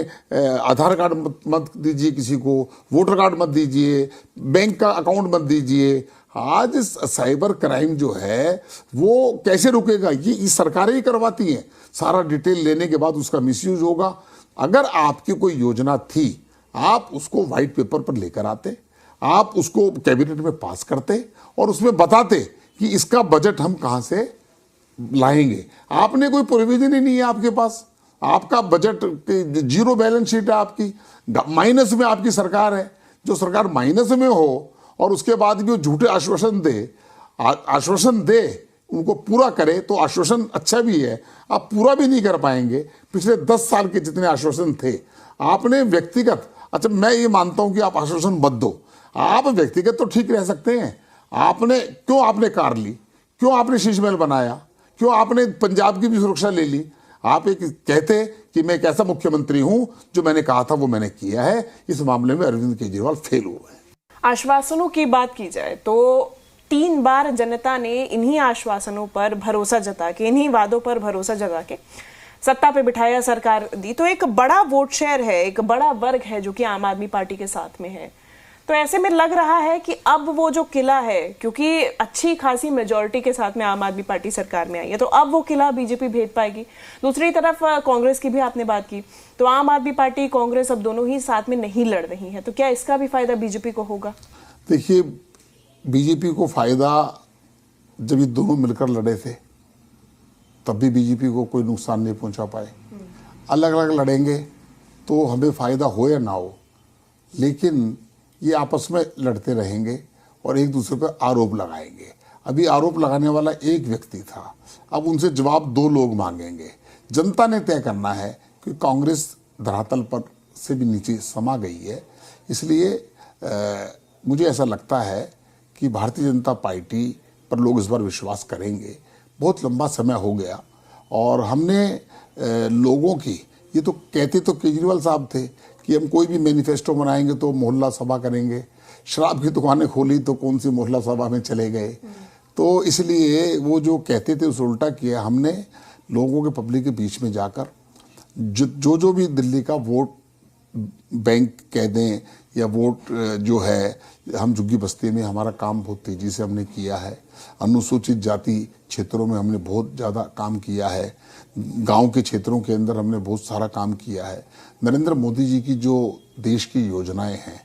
आधार कार्ड मत दीजिए किसी को, वोटर कार्ड मत दीजिए, बैंक का अकाउंट मत दीजिए। आज साइबर क्राइम जो है वो कैसे रुकेगा? ये सरकारें ही करवाती हैं। सारा डिटेल लेने के बाद उसका मिसयूज होगा। अगर आपकी कोई योजना थी, आप उसको व्हाइट पेपर पर लेकर आते, आप उसको कैबिनेट में पास करते और उसमें बताते कि इसका बजट हम कहां से लाएंगे। आपने कोई प्रोविजन ही नहीं है आपके पास। आपका बजट जीरो बैलेंस शीट है, आपकी माइनस में आपकी सरकार है। जो सरकार माइनस में हो और उसके बाद भी वो झूठे आश्वासन दे, उनको पूरा करे तो आश्वासन अच्छा भी है, आप पूरा भी नहीं कर पाएंगे। पिछले 10 साल के जितने आश्वासन थे आपने व्यक्तिगत, अच्छा मैं ये मानता हूं कि आप आश्वासन मत दो, आप व्यक्तिगत तो ठीक रह सकते हैं। क्यों आपने कार ली, क्यों आपने शीश महल बनाया, क्यों आपने पंजाब की भी सुरक्षा ले ली? आप एक कहते कि मैं एक ऐसा मुख्यमंत्री हूं, जो मैंने कहा था वो मैंने किया है। इस मामले में अरविंद केजरीवाल फेल हुए हैं। आश्वासनों की बात की जाए तो 3 बार जनता ने इन्हीं आश्वासनों पर भरोसा जता के, इन्हीं वादों पर भरोसा जता के सत्ता पे बिठाया, सरकार दी। तो एक बड़ा वोट शेयर है, एक बड़ा वर्ग है जो कि आम आदमी पार्टी के साथ में है। तो ऐसे में लग रहा है कि अब वो जो किला है, क्योंकि अच्छी खासी मेजॉरिटी के साथ में आम आदमी पार्टी सरकार में आई है, तो अब वो किला बीजेपी भेज पाएगी। दूसरी तरफ कांग्रेस की भी आपने बात की, तो आम आदमी पार्टी कांग्रेस अब दोनों ही साथ में नहीं लड़ रही है, तो क्या इसका भी फायदा बीजेपी को होगा? देखिए, बीजेपी को फायदा, जब ये दोनों मिलकर लड़े थे तब भी बीजेपी को कोई नुकसान नहीं पहुंचा पाए। अलग अलग लड़ेंगे तो हमें फायदा हो या ना हो, लेकिन ये आपस में लड़ते रहेंगे और एक दूसरे पर आरोप लगाएंगे। अभी आरोप लगाने वाला एक व्यक्ति था, अब उनसे जवाब 2 लोग मांगेंगे। जनता ने तय करना है कि कांग्रेस धरातल पर से भी नीचे समा गई है। इसलिए मुझे ऐसा लगता है कि भारतीय जनता पार्टी पर लोग इस बार विश्वास करेंगे। बहुत लंबा समय हो गया और हमने लोगों की, ये तो कहते तो केजरीवाल साहब थे कि हम कोई भी मैनिफेस्टो बनाएंगे तो मोहल्ला सभा करेंगे, शराब की दुकानें खोली तो कौन सी मोहल्ला सभा में चले गए। तो इसलिए वो जो कहते थे उस उल्टा किया हमने। लोगों के पब्लिक के बीच में जाकर जो भी दिल्ली का वोट बैंक कह दें या वोट जो है, हम झुग्गी बस्ती में हमारा काम बहुत तेजी से हमने किया है। अनुसूचित जाति क्षेत्रों में हमने बहुत ज़्यादा काम किया है। गांव के क्षेत्रों के अंदर हमने बहुत सारा काम किया है। नरेंद्र मोदी जी की जो देश की योजनाएं हैं,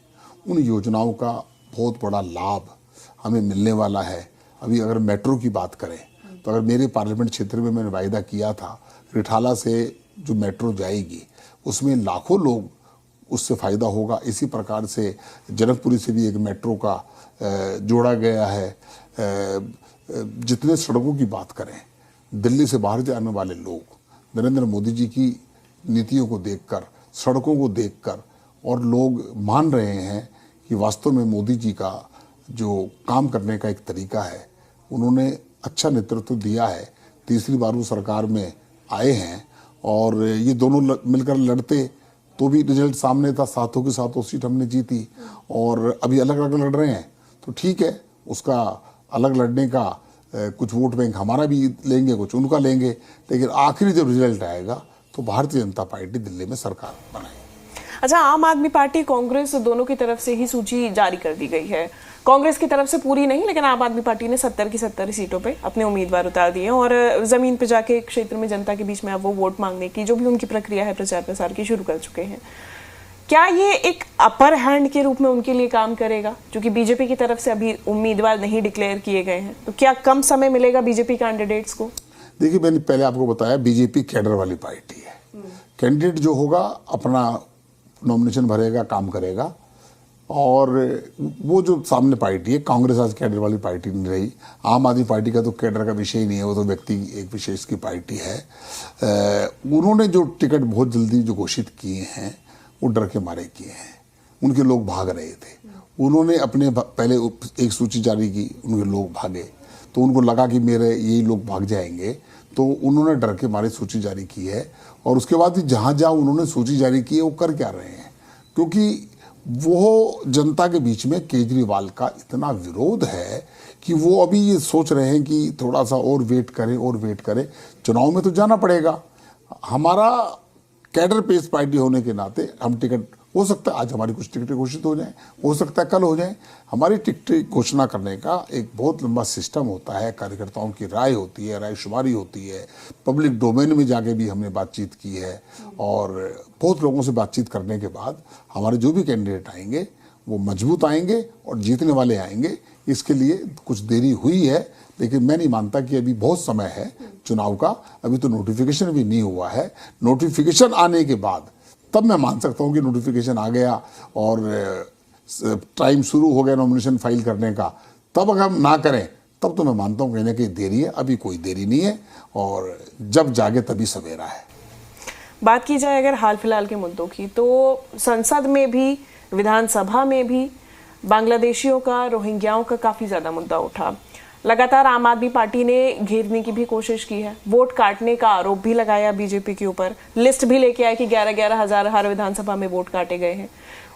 उन योजनाओं का बहुत बड़ा लाभ हमें मिलने वाला है। अभी अगर मेट्रो की बात करें तो अगर मेरे पार्लियामेंट क्षेत्र में मैंने वायदा किया था, रिठाला से जो मेट्रो जाएगी उसमें लाखों लोग उससे फ़ायदा होगा। इसी प्रकार से जनकपुरी से भी एक मेट्रो का जोड़ा गया है। जितने सड़कों की बात करें, दिल्ली से बाहर जाने वाले लोग नरेंद्र मोदी जी की नीतियों को देखकर, सड़कों को देखकर, और लोग मान रहे हैं कि वास्तव में मोदी जी का जो काम करने का एक तरीका है, उन्होंने अच्छा नेतृत्व दिया है। तीसरी बार वो सरकार में आए हैं और ये दोनों मिलकर लड़ते तो भी रिजल्ट सामने था, सातों की सातों सीट हमने जीती। और अभी अलग अलग लड़ रहे हैं तो ठीक है, उसका अलग लड़ने का कुछ वोट बैंक हमारा भी लेंगे, कुछ उनका लेंगे, लेकिन आखिरी जब रिजल्ट आएगा तो भारतीय जनता पार्टी दिल्ली में सरकार बनाएगी। अच्छा, आम आदमी पार्टी कांग्रेस दोनों की तरफ से ही सूची जारी कर दी गई है। कांग्रेस की तरफ से पूरी नहीं, लेकिन आम आदमी पार्टी ने 70 की 70 सीटों पे अपने उम्मीदवार उतार दिए और जमीन पे जाके क्षेत्र में जनता के बीच में अब वो वोट मांगने की जो भी उनकी प्रक्रिया है प्रचार प्रसार की शुरू कर चुके हैं। क्या ये एक अपर हैंड के रूप में उनके लिए काम करेगा, क्योंकि बीजेपी की तरफ से अभी उम्मीदवार नहीं डिक्लेयर किए गए हैं, तो क्या कम समय मिलेगा बीजेपी कैंडिडेट्स को? देखिए, मैंने पहले आपको बताया बीजेपी कैडर वाली पार्टी है। कैंडिडेट जो होगा अपना नॉमिनेशन भरेगा, काम करेगा, और वो जो सामने पार्टी है, कांग्रेस आज कैडर वाली पार्टी नहीं रही। आम आदमी पार्टी का तो कैडर का विषय ही नहीं है, वो तो व्यक्ति एक विशेष की पार्टी है। उन्होंने जो टिकट बहुत जल्दी जो घोषित किए हैं वो डर के मारे किए हैं, उनके लोग भाग रहे थे। उन्होंने अपने पहले एक सूची जारी की, उनके लोग भागे, तो उनको लगा कि मेरे यही लोग भाग जाएंगे, तो उन्होंने डर के मारे सूची जारी की है। और उसके बाद भी जहाँ जहाँ उन्होंने सूची जारी की है वो कर क्या रहे हैं, क्योंकि वो जनता के बीच में केजरीवाल का इतना विरोध है कि वो अभी ये सोच रहे हैं कि थोड़ा सा और वेट करें। चुनाव में तो जाना पड़ेगा। हमारा कैडर पेस पार्टी होने के नाते हम टिकट, हो सकता है आज हमारी कुछ टिकटें घोषित हो जाएं, हो सकता है कल हो जाएं। हमारी टिकट घोषणा करने का एक बहुत लंबा सिस्टम होता है, कार्यकर्ताओं की राय होती है, राय शुमारी होती है, पब्लिक डोमेन में जाके भी हमने बातचीत की है, और बहुत लोगों से बातचीत करने के बाद हमारे जो भी कैंडिडेट आएंगे वो मजबूत आएंगे और जीतने वाले आएंगे। इसके लिए कुछ देरी हुई है, लेकिन मैं नहीं मानता कि अभी बहुत समय है चुनाव का। अभी तो नोटिफिकेशन भी नहीं हुआ है। नोटिफिकेशन आने के बाद तब मैं मान सकता हूँ कि नोटिफिकेशन आ गया और टाइम शुरू हो गया नॉमिनेशन फाइल करने का, तब अगर हम ना करें तब तो मैं मानता हूँ कहीं ना कहीं देरी है। अभी कोई देरी नहीं है, और जब जागे तभी सवेरा है। बात की जाए अगर हाल फिलहाल के मुद्दों की, तो संसद में भी, विधानसभा में भी बांग्लादेशियों का, रोहिंग्याओं का काफी ज्यादा मुद्दा उठा। लगातार आम आदमी पार्टी ने घेरने की भी कोशिश की है, वोट काटने का आरोप भी लगाया बीजेपी के ऊपर, लिस्ट भी लेके आया कि 11-11 हजार हर विधानसभा में वोट काटे गए हैं,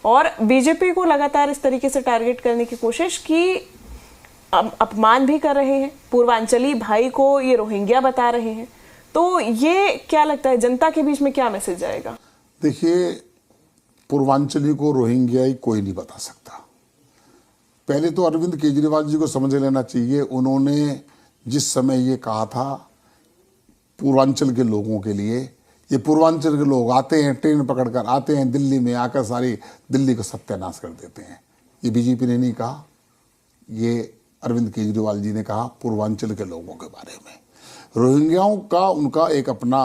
और बीजेपी को लगातार इस तरीके से टारगेट करने की कोशिश की, अपमान भी कर रहे हैं। पूर्वांचली भाई को ये रोहिंग्या बता रहे हैं। तो ये क्या लगता है जनता के बीच में क्या मैसेज जाएगा? देखिए, पूर्वांचली को रोहिंग्याई कोई नहीं बता सकता। पहले तो अरविंद केजरीवाल जी को समझ लेना चाहिए, उन्होंने जिस समय ये कहा था पूर्वांचल के लोगों के लिए, ये पूर्वांचल के लोग आते हैं, ट्रेन पकड़कर आते हैं दिल्ली में, आकर सारी दिल्ली का सत्यानाश कर देते हैं। ये बीजेपी ने नहीं कहा, ये अरविंद केजरीवाल जी ने कहा पूर्वांचल के लोगों के बारे में। रोहिंग्याओं का उनका एक अपना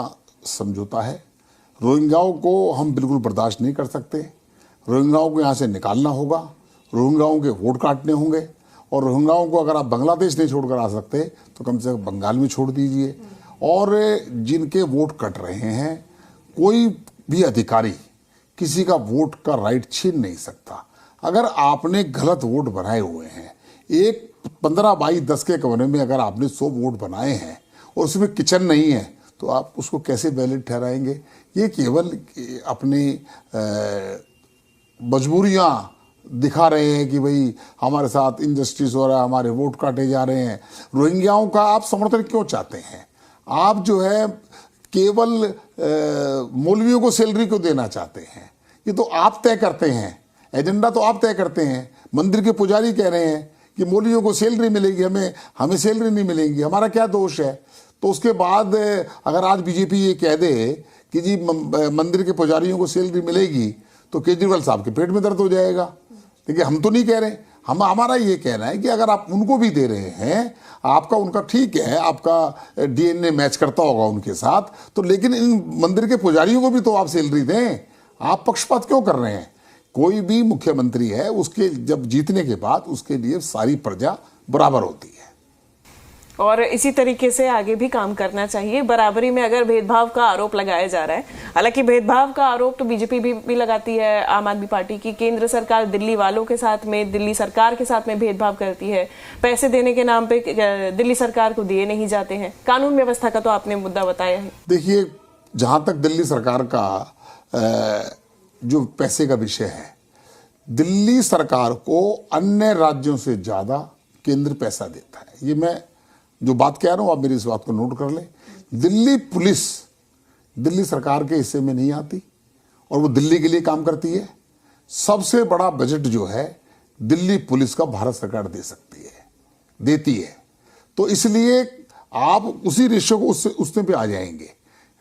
समझौता है। रोहिंग्याओं को हम बिल्कुल बर्दाश्त नहीं कर सकते। रोहिंग्याओं को यहाँ से निकालना होगा, रोहिंग्याओं के वोट काटने होंगे, और रोहिंग्याओं को अगर आप बांग्लादेश नहीं छोड़कर आ सकते तो कम से कम बंगाल में छोड़ दीजिए। और जिनके वोट कट रहे हैं, कोई भी अधिकारी किसी का वोट का राइट छीन नहीं सकता। अगर आपने गलत वोट बनाए हुए हैं, एक 15/10 के कमरे में अगर आपने 100 वोट बनाए हैं और उसमें किचन नहीं है, तो आप उसको कैसे वैलिड ठहराएंगे? ये केवल अपनी मजबूरियां दिखा रहे हैं कि भाई हमारे साथ इनजस्टिस हो रहा है, हमारे वोट काटे जा रहे हैं। रोहिंग्याओं का आप समर्थन क्यों चाहते हैं? आप जो है केवल मौलवियों को सैलरी क्यों देना चाहते हैं? ये तो आप तय करते हैं, एजेंडा तो आप तय करते हैं। मंदिर के पुजारी कह रहे हैं कि मौलवियों को सैलरी मिलेगी, हमें सैलरी नहीं मिलेगी, हमारा क्या दोष है? तो उसके बाद अगर आज बीजेपी ये कह दे कि जी मंदिर के पुजारियों को सैलरी मिलेगी, तो केजरीवाल साहब के पेट में दर्द हो जाएगा। देखिए, हम तो नहीं कह रहे, हमारा ये कहना है कि अगर आप उनको भी दे रहे हैं, आपका उनका ठीक है, आपका डीएनए मैच करता होगा उनके साथ, तो लेकिन इन मंदिर के पुजारियों को भी तो आप सैलरी दें। आप पक्षपात क्यों कर रहे हैं? कोई भी मुख्यमंत्री है, उसके जब जीतने के बाद उसके लिए सारी प्रजा बराबर होती है, और इसी तरीके से आगे भी काम करना चाहिए। बराबरी में अगर भेदभाव का आरोप लगाया जा रहा है, हालांकि भेदभाव का आरोप तो बीजेपी भी लगाती है, आम आदमी पार्टी की, केंद्र सरकार दिल्ली वालों के साथ में, दिल्ली सरकार के साथ में भेदभाव करती है। पैसे देने के नाम पे दिल्ली सरकार को दिए नहीं जाते हैं। कानून व्यवस्था का तो आपने मुद्दा बताया है। देखिए, जहां तक दिल्ली सरकार का जो पैसे का विषय है, दिल्ली सरकार को अन्य राज्यों से ज्यादा केंद्र पैसा देता है। ये मैं जो बात कह रहा हूं, आप मेरी इस बात को नोट कर लें। दिल्ली पुलिस दिल्ली सरकार के हिस्से में नहीं आती और वो दिल्ली के लिए काम करती है। सबसे बड़ा बजट जो है दिल्ली पुलिस का भारत सरकार दे सकती है, देती है। तो इसलिए आप उसी रेशियो को उससे पे आ जाएंगे।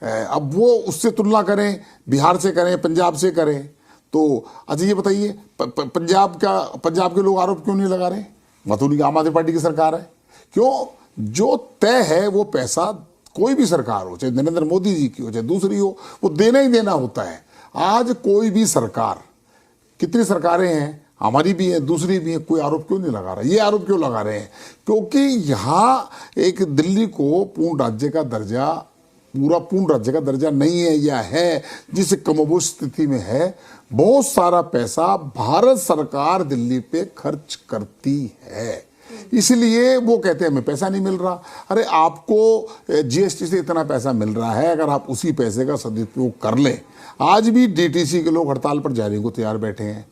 अब वो उससे तुलना करें, बिहार से करें, पंजाब से करें, तो अच्छा ये बताइए पंजाब के लोग आरोप क्यों नहीं लगा रहे? मतलब उनकी आम आदमी पार्टी की सरकार है। क्यों? जो तय है वो पैसा कोई भी सरकार हो, चाहे नरेंद्र मोदी जी की हो चाहे दूसरी हो, वो देना ही देना होता है। आज कोई भी सरकार, कितनी सरकारें हैं, हमारी भी है दूसरी भी है, कोई आरोप क्यों नहीं लगा रहा? ये आरोप क्यों लगा रहे हैं? क्योंकि यहाँ एक दिल्ली को पूर्ण राज्य का दर्जा नहीं है या है, जिस कमोबेश स्थिति में है, बहुत सारा पैसा भारत सरकार दिल्ली पे खर्च करती है। इसलिए वो कहते हैं हमें पैसा नहीं मिल रहा। अरे आपको जीएसटी से इतना पैसा मिल रहा है, अगर आप उसी पैसे का सदुपयोग कर लें। आज भी डीटीसी के लोग हड़ताल पर जाने को तैयार बैठे हैं।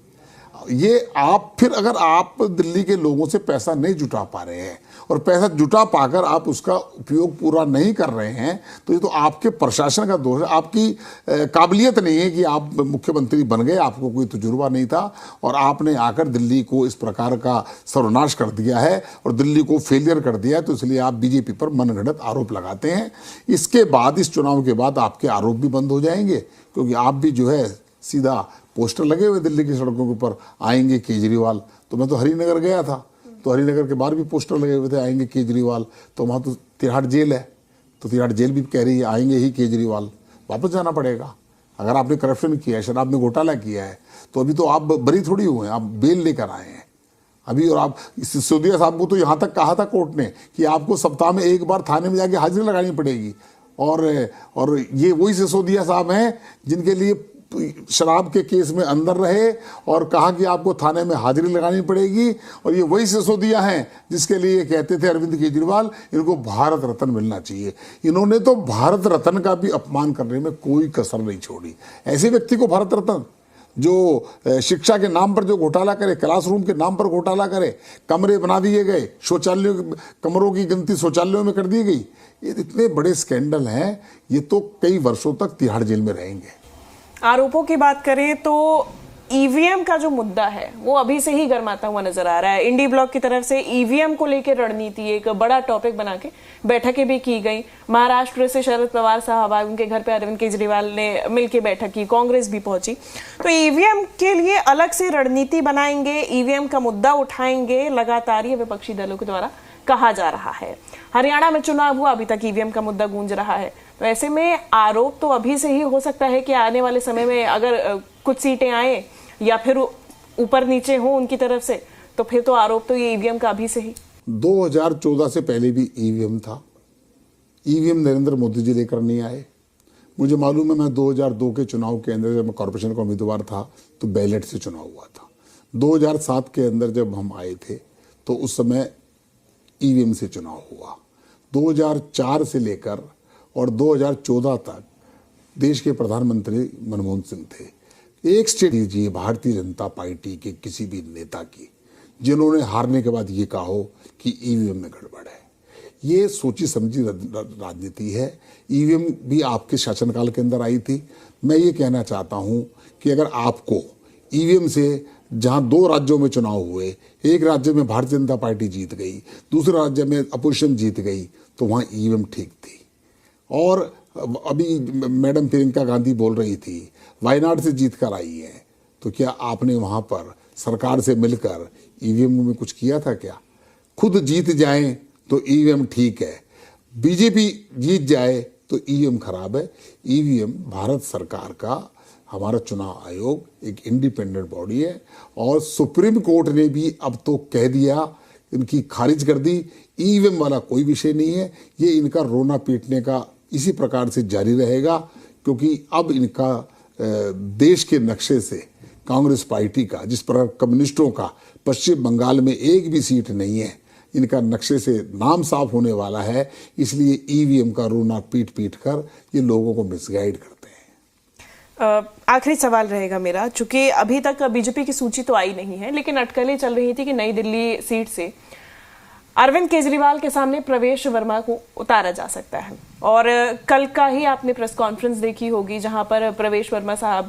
ये आप फिर अगर आप दिल्ली के लोगों से पैसा नहीं जुटा पा रहे हैं और पैसा जुटा पाकर आप उसका उपयोग पूरा नहीं कर रहे हैं, तो ये तो आपके प्रशासन का दोष है, आपकी काबिलियत नहीं है कि आप मुख्यमंत्री बन गए, आपको कोई तजुर्बा नहीं था और आपने आकर दिल्ली को इस प्रकार का सर्वनाश कर दिया है और दिल्ली को फेलियर कर दिया है। तो इसलिए आप बीजेपी पर मनगढ़ंत आरोप लगाते हैं। इसके बाद, इस चुनाव के बाद आपके आरोप भी बंद हो जाएंगे, क्योंकि आप भी जो है सीधा पोस्टर लगे हुए दिल्ली की सड़कों के ऊपर, आएंगे केजरीवाल। तो मैं तो हरिनगर गया था, तो हरिनगर के बाहर भी पोस्टर लगे हुए थे, आएंगे केजरीवाल। तो वहाँ तो तिहाड़ जेल है, तो तिहाड़ जेल भी कह रही है आएंगे ही केजरीवाल। वापस जाना पड़ेगा। अगर आपने करप्शन किया है, शराब में घोटाला किया है, तो अभी तो आप बरी थोड़ी हुए हैं, आप बेल लेकर आए हैं अभी। और आप सिसोदिया साहब को तो यहाँ तक कहा था कोर्ट ने कि आपको सप्ताह में एक बार थाने में जाके हाजिरी लगानी पड़ेगी। और ये वही सिसोदिया साहब हैं जिनके लिए शराब के केस में अंदर रहे और कहा कि आपको थाने में हाजिरी लगानी पड़ेगी। और ये वही सिसोदिया हैं जिसके लिए कहते थे अरविंद केजरीवाल इनको भारत रत्न मिलना चाहिए। इन्होंने तो भारत रत्न का भी अपमान करने में कोई कसर नहीं छोड़ी। ऐसे व्यक्ति को भारत रत्न, जो शिक्षा के नाम पर जो घोटाला करे, क्लासरूम के नाम पर घोटाला करे, कमरे बना दिए गए, शौचालयों, कमरों की गिनती शौचालयों में कर दी गई, ये इतने बड़े स्कैंडल हैं, ये तो कई वर्षों तक तिहाड़ जेल में रहेंगे। आरोपों की बात करें तो ईवीएम का जो मुद्दा है वो अभी से ही गर्माता हुआ नजर आ रहा है। इंडी ब्लॉक की तरफ से ईवीएम को लेकर रणनीति एक बड़ा टॉपिक बना के बैठकें भी की गई। महाराष्ट्र से शरद पवार साहब आए, उनके घर पे अरविंद केजरीवाल ने मिलकर बैठक की, कांग्रेस भी पहुंची। तो ईवीएम के लिए अलग से रणनीति बनाएंगे, ईवीएम का मुद्दा उठाएंगे, लगातार ये विपक्षी दलों के द्वारा कहा जा रहा है। हरियाणा में चुनाव हुआ, अभी तक ईवीएम का मुद्दा गूंज रहा है। तो ऐसे में आरोप तो अभी से ही हो सकता है कि आने वाले समय में अगर कुछ सीटें आए या फिर ऊपर नीचे हो उनकी तरफ से, तो फिर तो आरोप तो ये ईवीएम का अभी से ही। 2014 से पहले भी ईवीएम था। ईवीएम नरेंद्र मोदी जी लेकर नहीं आए। मुझे मालूम है, मैं 2002 के चुनाव के अंदर जब मैं कॉर्पोरेशन का उम्मीदवार था तो बैलेट से चुनाव हुआ था। 2007 के अंदर जब हम आए थे तो उस समय ईवीएम से चुनाव हुआ। 2004 से लेकर और 2014 तक देश के प्रधानमंत्री मनमोहन सिंह थे। एक स्टेट दीजिए भारतीय जनता पार्टी के किसी भी नेता की जिन्होंने हारने के बाद ये कहा हो कि ईवीएम में गड़बड़ है। ये सोची समझी राजनीति है। ईवीएम भी आपके शासनकाल के अंदर आई थी। मैं ये कहना चाहता हूं कि अगर आपको ईवीएम से, जहां 2 राज्यों में चुनाव हुए, एक राज्य में भारतीय जनता पार्टी जीत गई, दूसरे राज्य में अपोजिशन जीत गई, तो वहां ईवीएम ठीक थी। और अभी मैडम प्रियंका गांधी बोल रही थी वायनाड से जीत कर आई है, तो क्या आपने वहां पर सरकार से मिलकर ईवीएम में कुछ किया था क्या? खुद जीत जाएं तो ईवीएम ठीक है, बीजेपी जीत जाए तो ईवीएम खराब है। ईवीएम भारत सरकार का, हमारा चुनाव आयोग एक इंडिपेंडेंट बॉडी है और सुप्रीम कोर्ट ने भी अब तो कह दिया, इनकी खारिज कर दी। ईवीएम वाला कोई विषय नहीं है। ये इनका रोना पीटने का इसी प्रकार से जारी रहेगा, क्योंकि अब इनका देश के नक्शे से कांग्रेस पार्टी का, जिस प्रकार कम्युनिस्टों का पश्चिम बंगाल में एक भी सीट नहीं है, इनका नक्शे से नाम साफ होने वाला है। इसलिए ईवीएम का रोना पीट पीट कर ये लोगों को मिसगाइड करते हैं। आखिरी सवाल रहेगा मेरा, चूंकि अभी तक बीजेपी की सूची तो आई नहीं है, लेकिन अटकलें चल रही थी कि नई दिल्ली सीट से अरविंद केजरीवाल के सामने प्रवेश वर्मा को उतारा जा सकता है। और कल का ही आपने प्रेस कॉन्फ्रेंस देखी होगी जहां पर प्रवेश वर्मा साहब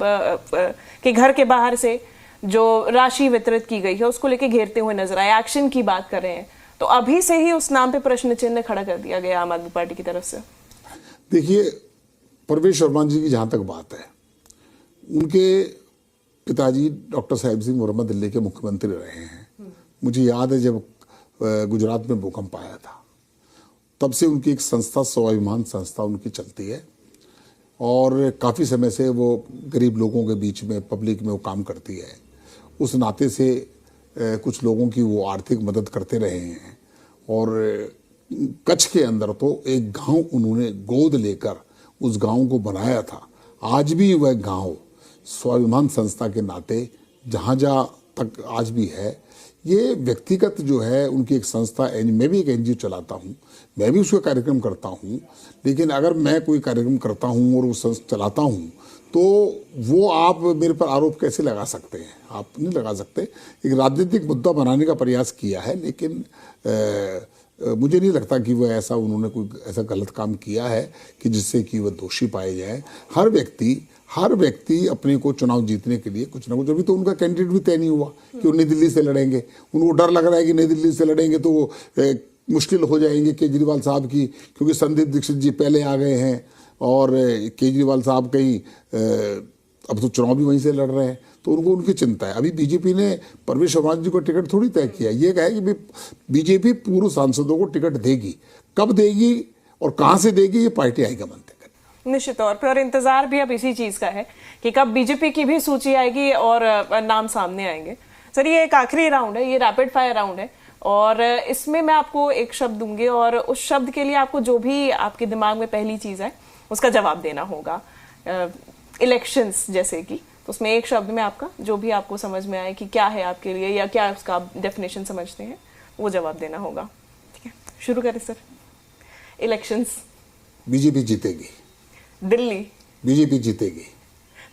के घर के बाहर से जो राशि वितरित की गई है उसको लेके घेरते हुए नजर आए, एक्शन की बात कर रहे हैं। तो अभी से ही उस नाम पे प्रश्न चिन्ह खड़ा कर दिया गया आम आदमी पार्टी की तरफ से। देखिए, प्रवेश वर्मा जी की जहां तक बात है, उनके पिताजी डॉक्टर साहिब सिंह मुर्मू दिल्ली के मुख्यमंत्री रहे हैं। मुझे याद है जब गुजरात में भूकंप आया था, तब से उनकी एक संस्था, स्वाभिमान संस्था उनकी चलती है और काफ़ी समय से वो गरीब लोगों के बीच में, पब्लिक में वो काम करती है। उस नाते से कुछ लोगों की वो आर्थिक मदद करते रहे हैं। और कच्छ के अंदर तो एक गांव उन्होंने गोद लेकर उस गांव को बनाया था। आज भी वह गांव स्वाभिमान संस्था के नाते जहाँ जहाँ तक आज भी है, ये व्यक्तिगत जो है उनकी एक संस्था, मैं भी एक एनजीओ चलाता हूँ, मैं भी उसका कार्यक्रम करता हूँ। लेकिन अगर मैं कोई कार्यक्रम करता हूँ और वो संस्था चलाता हूँ तो वो आप मेरे पर आरोप कैसे लगा सकते हैं? आप नहीं लगा सकते। एक राजनीतिक मुद्दा बनाने का प्रयास किया है, लेकिन मुझे नहीं लगता कि वह ऐसा, उन्होंने कोई ऐसा गलत काम किया है कि जिससे कि वह दोषी पाए जाए। हर व्यक्ति अपने को चुनाव जीतने के लिए कुछ ना कुछ, अभी तो उनका कैंडिडेट भी तय नहीं हुआ कि वो नई दिल्ली से लड़ेंगे। उनको डर लग रहा है कि नई दिल्ली से लड़ेंगे तो वो मुश्किल हो जाएंगे केजरीवाल साहब की, क्योंकि संदीप दीक्षित जी पहले आ गए हैं और केजरीवाल साहब कहीं अब तो चुनाव भी वहीं से लड़ रहे हैं, तो उनको उनकी चिंता है। अभी बीजेपी ने परवेश शर्मा जी को टिकट थोड़ी तय किया, ये कहा कि बीजेपी पूर्व सांसदों को टिकट देगी, कब देगी और कहाँ से देगी ये पार्टी हाईकमान तय करेगी। निश्चित तौर पर, और इंतजार भी अब इसी चीज का है कि कब बीजेपी की भी सूची आएगी और नाम सामने आएंगे। सर, ये एक आखिरी राउंड है, ये रैपिड फायर राउंड है और इसमें मैं आपको एक शब्द दूंगी और उस शब्द के लिए आपको जो भी आपके दिमाग में पहली चीज है उसका जवाब देना होगा। इलेक्शंस जैसे कि, तो उसमें एक शब्द में आपका जो भी आपको समझ में आए कि क्या है आपके लिए या क्या उसका आप डेफिनेशन समझते हैं, वो जवाब देना होगा। ठीक है, शुरू करें सर। इलेक्शंस। बीजेपी जीतेगी। दिल्ली। बीजेपी जीतेगी।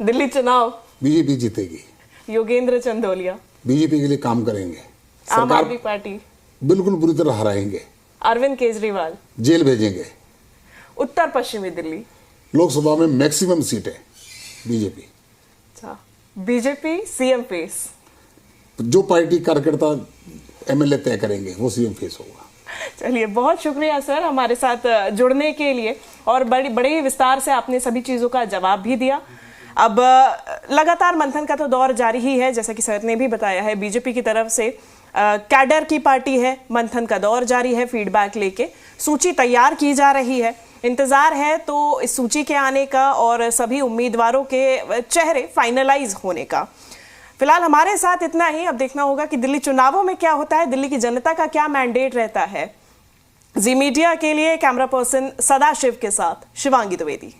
दिल्ली चुनाव। बीजेपी जीतेगी। योगेंद्र चंदोलिया बीजेपी के लिए काम करेंगे। आम आदमी पार्टी बिल्कुल बुरी तरह हराएंगे। अरविंद केजरीवाल जेल भेजेंगे। उत्तर पश्चिमी दिल्ली लोकसभा में मैक्सिमम सीटें बीजेपी। अच्छा, बीजेपी सीएम फेस। जो पार्टी कार्यकर्ता एमएलए तय करेंगे वो सीएम फेस होगा। चलिए, बहुत शुक्रिया सर हमारे साथ जुड़ने के लिए और बड़े विस्तार से आपने सभी चीजों का जवाब भी दिया। अब लगातार मंथन का तो दौर जारी ही है, जैसा कि सर ने भी बताया है। बीजेपी की तरफ से कैडर की पार्टी है, मंथन का दौर जारी है, फीडबैक लेके सूची तैयार की जा रही है। इंतजार है तो इस सूची के आने का और सभी उम्मीदवारों के चेहरे फाइनलाइज होने का। फिलहाल हमारे साथ इतना ही। अब देखना होगा कि दिल्ली चुनावों में क्या होता है, दिल्ली की जनता का क्या मैंडेट रहता है। जी मीडिया के लिए कैमरा पर्सन सदाशिव के साथ शिवांगी द्विवेदी।